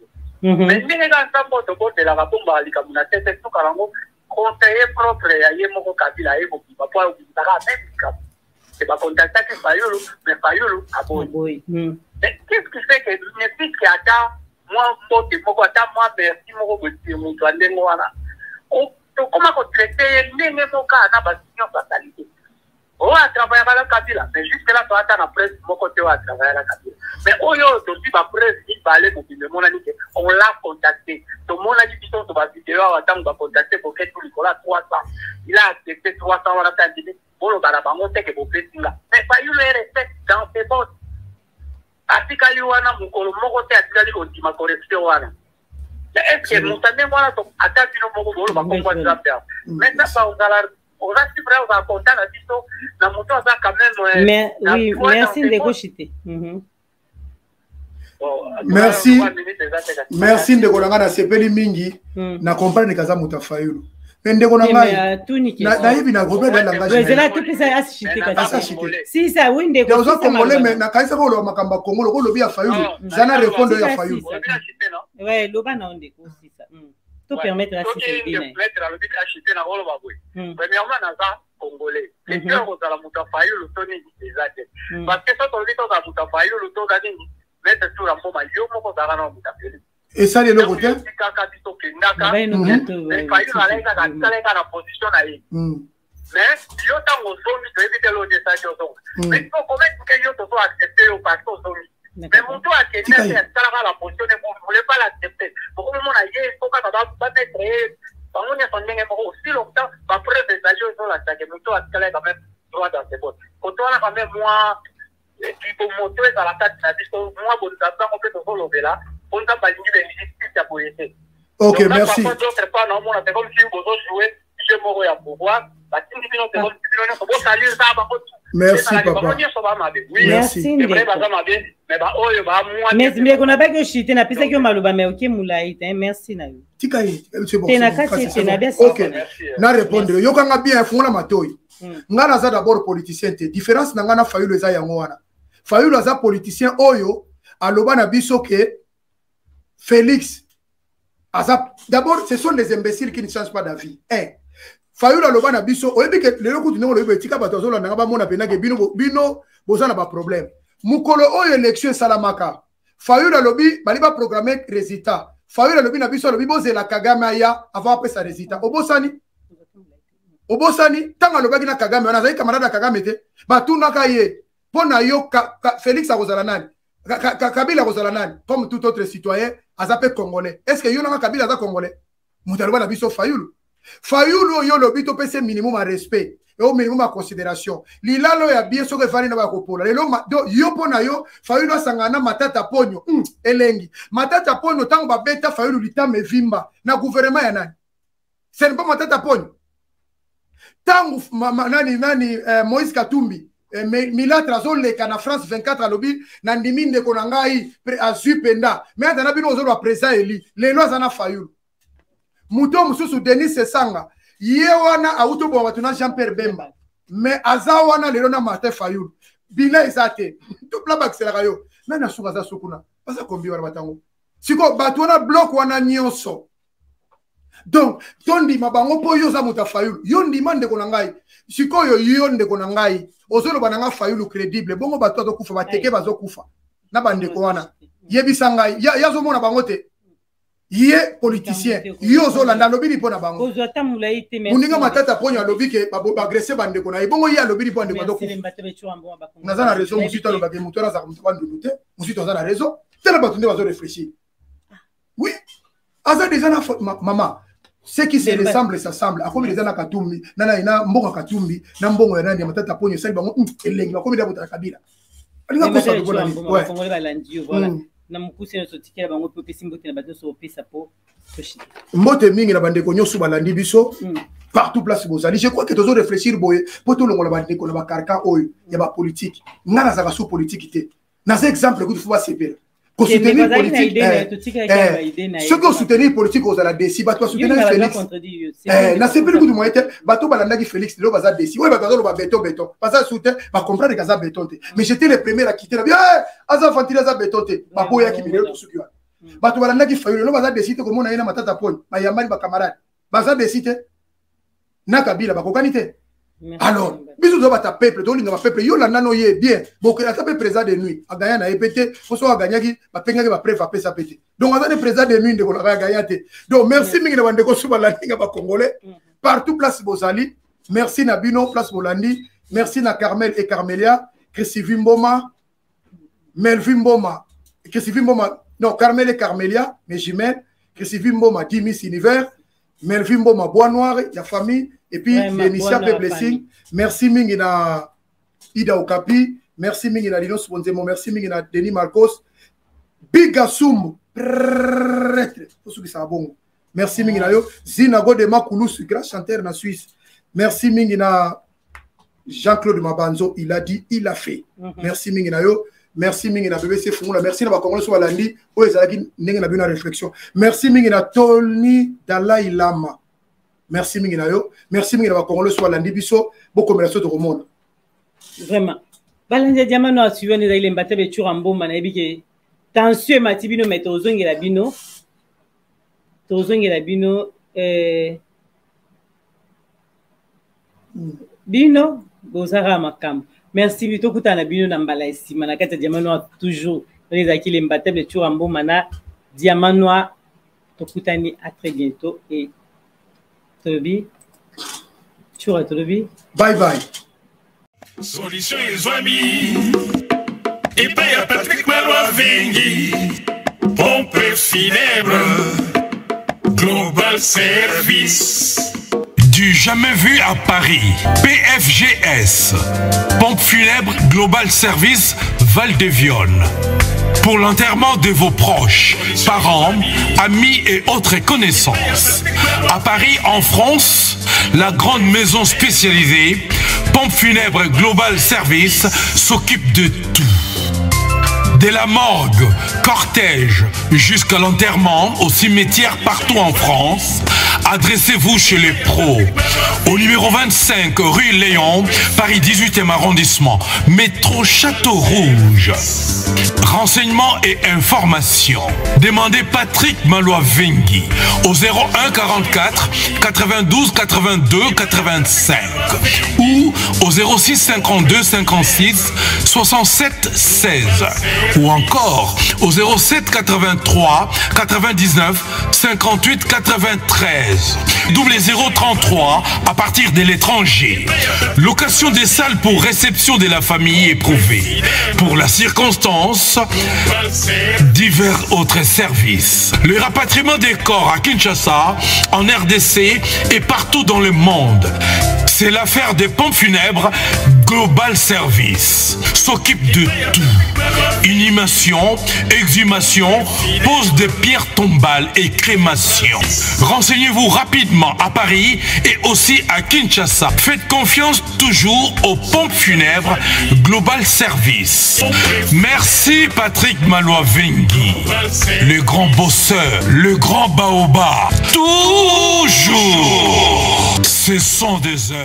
Mais si les gens sont de la Rabomba, les Kamuna, c'est tout Karango, conseiller propre à Yemoko Kabila, et Boki, Papa, ou Kitara, même c'est pas contacter que Fayoulou, mais Fayoulou, à Boy. Mais qu'est-ce qui fait que le fils qui attend, moi, moi, merci, moi, comment traiter les Moka à la fatalité? On a travaillé à la Kabila, mais jusque là, tu attends la presse, mon côté, on a travaillé à la Kabila. Mais au lieu de la presse, il fallait on l'a contacté. Tout le monde a dit que son vidéo, on va contacter pour que tout Nicolas 300. Il a accepté 300, on a dit bolo barabango teke bopetinga mais Fayulu reste dans ses bottes atikali wana mukolo moko te atikali kontima correction wana est-ce que mutande mwana to ataki no moko bolo bakongwa zapia mais ça pas on va si vrai on va content na biso na muto za quand même mais oui merci de gochité merci ndeko nanga na sepeli mingi na comprendre kaza muta Fayulu ndeko nanga na hivi na gobe de langage c'est là tout ça asishite kaza si ça oui ndeko ça congolais mais na kaisa ko lo makamba Congo ko lobi ya Fayulu zana répondre ya Fayulu ouais loba na ndeko si ça to permettre à si bien mettre le but acheter na rolo babwe premièrement na za congolais et puis on va la muta Fayulu toni des ate parce que ça to vito za muta Fayulu to za nini mettre tout la forme yo moko za na muta Fayulu et ça les logo te kaka biso kendaka mais Fayulu alenga ka na position na ye mais yo tango zomi to éviter l'eau de ça yo donc mais comment que yo to accepter au parce que zomi mais mon tour a été la position ne voulait pas l'accepter pourquoi mon aïe il faut pas mettre on est son dingue aussi longtemps après des agents sur la salle mon tour a quand même droit dans ses bottes quand on a quand même moi tu peux montrer dans la tête na biso moi bon ça on peut te voler là on t'a pas dit justice à poésie OK merci d'autres pas non mon c'est comme si vous jouez je mourrai à pouvoir la team c'est comme si on salut ça va merci papa merci mais qu'on a pas que chité na pisa que maluba mais OK moulaïte merci na yo tikaye c'est bon tena kati tena bien OK na répondre yo kanga bien fungula matoi ngana za d'abord politicien te différence na ngana Fayulu za yango wana Fayulu za politicien oyo aloba na biso que Félix aza d'abord ce sont des imbéciles qui ne changent pas d'avis Fayulu aloba na biso oyebi ke lelo kutu ndeko loyebi tika bato azola nanga ba mona pena ke bino bozana ba problème mukolo oyo élection salamaka Fayulu alobi bali ba programmer résultat Fayulu alobi na biso alobi bozela Kagame ya avant après sa résultat obosani tanga lobaki na Kagame wana zai camarade Kagame te batuna ka ye pona yo Félix akozala nani Kabila akozala nani comme tout autre citoyen azape congolais est-ce que yo na Kabila za congolais mutaloba na biso Fayulu yo lobi to pese minimum à respect et au minimum à considération lilalo ya bien soke fali na bakopola lelo yo pona yo Fayulu sangana matata ponyo elengi matata ponyo tango babeta Fayulu litame vimba na gouvernement ya nani ce n'est pas matata ponyo tango nani Moïse Katumbi Milatra zoleka na France 24 alobi na ndimi ndeko na ngai azupenda mais atana bino ozolwa président eli lelo azana Fayulu muto mususu Denis Sesanga ye wana auto bo batuna Jean-Pierre Bemba mais aza wana lelo na Martin Fayulu bila ezate tout bla baxela yo nana suka za sukuna pasa kombi wana batango siko batuna bloc wana nyonso donc tondi mabango po yo za muta Fayulu yo ndima ndeko na ngai siko yo ndeko na ngai ozolo bananga Fayulu crédible bongo bato to kufa bateke bazokufa na bandeko wana yebisa ngai yazo mona bango te ye politicien yo zolanda lobini pona bango ozota mulaite merci uninga matata ponya lobi ke agresser bandeko na bongo ye lobini pona ndeko to naza na raison musito lobaki mutora za mutwandu lute musito za na raison tela batunde bazo réfléchir oui aza déjà na maman ce qui se ressemble s'assemble akomi déjà na Katumbi na mbongo Katumbi na mbongo ya nani matata ponyo sali bango elengi bakomi da buta Kabila alinga kosa bona ni ouais kongole balandi voilà na mukuse no sotikela bango pe simbote na bato so pesa po toshika mbote mingi na bandeko nyosu balandi biso partout place bozali je crois que tozo réfléchir boye po to longola bandeko na bakarka oyo ya ba politique ngana za sous politique te na ces exemples que tu faut sepela pour soutenir politique ceux qui soutenir politique aux la déci bato soutenir Félix na sepela que du moyen bato balanda ki Félix lo baza déci ouais bato ba béton parce soutien ba comprendre que ça béton mais j'étais le premier à quitter la bien aza fantile za béton ba boya ki milelo to suki bato balanda ki Fayulu lo baza déci te ko mona ina matata pon ba yambani ba camarade baza déci te na Kabila ba kokani te alors biso zo bata peuple to linga ba peuple yo la nano ye bien bokela ta pe président de nuit a gagné na epete foso a gagné ki ba pengaki ba preuve pesa pete donc azane président de nuit de ko la gagné te donc merci mingi na bande ko suba la linga ba congolais partout place bozali merci na bino place bolandi merci na Carmel et Carmelia Chrissy Mboma Melvin Mboma Chrissy Mboma non Carmel et Carmelia mes jumelles Chrissy Mboma 10 Miss Univers Melvin Mboma Bois Noir la famille et puis l'émission Pe Blessing. Merci mingi na Ida Okapi, merci mingi na Lino Sponzemo, merci mingi na Denis Marcos, Big Asum, prêtre, merci mingi na yo, Zinago de Makoulous, grand chanteur na Suisse, merci mingi na Jean-Claude Mabanzo, il a dit, il a fait. Merci mingi na yo, merci mingi na BBC Fumula, merci na Bakongole so Alandi, o ezalaki ndenge na bino réflexion. Merci mingi na Tony Dalai Lama. Merci mingi na yo, merci mingi na Bakongole so Alandi biso, beaucoup merci de monde. Vraiment. Balanja Diamano a suivi les ailes mbatte be churambo mana ebike. Tension matibino met ozongi la bino. Tozongi la bino bino bozara makam. Merci bito kutana bino na mbala esima na kata Diamano toujours les akile mbatte be churambo mana Diamano tokutani à très bientôt et Tobi chura Tobi bye bye. Solution et amis. Et paye à Patrick Malois Vengi. Pompe funèbre. Global Service. Du jamais vu à Paris. PFGS. Pompe funèbre Global Service Val-de-Vione. Pour l'enterrement de vos proches, parents, amis et autres connaissances. À Paris, en France, la grande maison spécialisée Pompe funèbre Global Service s'occupe de tout. De la morgue, cortège, jusqu'à l'enterrement au cimetière partout en France. Adressez-vous chez les pros. Au numéro 25 rue Léon, Paris 18e arrondissement, métro Château Rouge. Renseignements et informations. Demandez Patrick Malois Vengi au 01 44 92 82 85 ou au 06 52 56 67 16 ou encore au 07 83 99 58 93 double 033 à partir de l'étranger. Location des salles pour réception de la famille éprouvée. Pour la circonstance, divers autres services. Le rapatriement des corps à Kinshasa, en RDC et partout dans le monde. C'est l'affaire des pompes funèbres Global Service. S'occupe de tout. Inhumation, exhumation, pose de pierres tombales et crémation. Renseignez-vous rapidement à Paris et aussi à Kinshasa. Faites confiance toujours aux pompes funèbres Global Service. Merci Patrick Malois Vengi, le grand bosseur, le grand baobab. Toujours, ce sont des œuvres.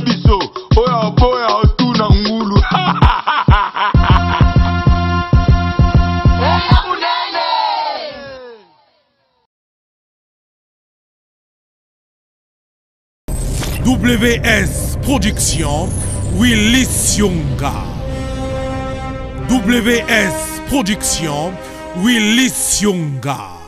Biso, oya boya WS Production, Willy Sionga. WS Production, Willy Sionga.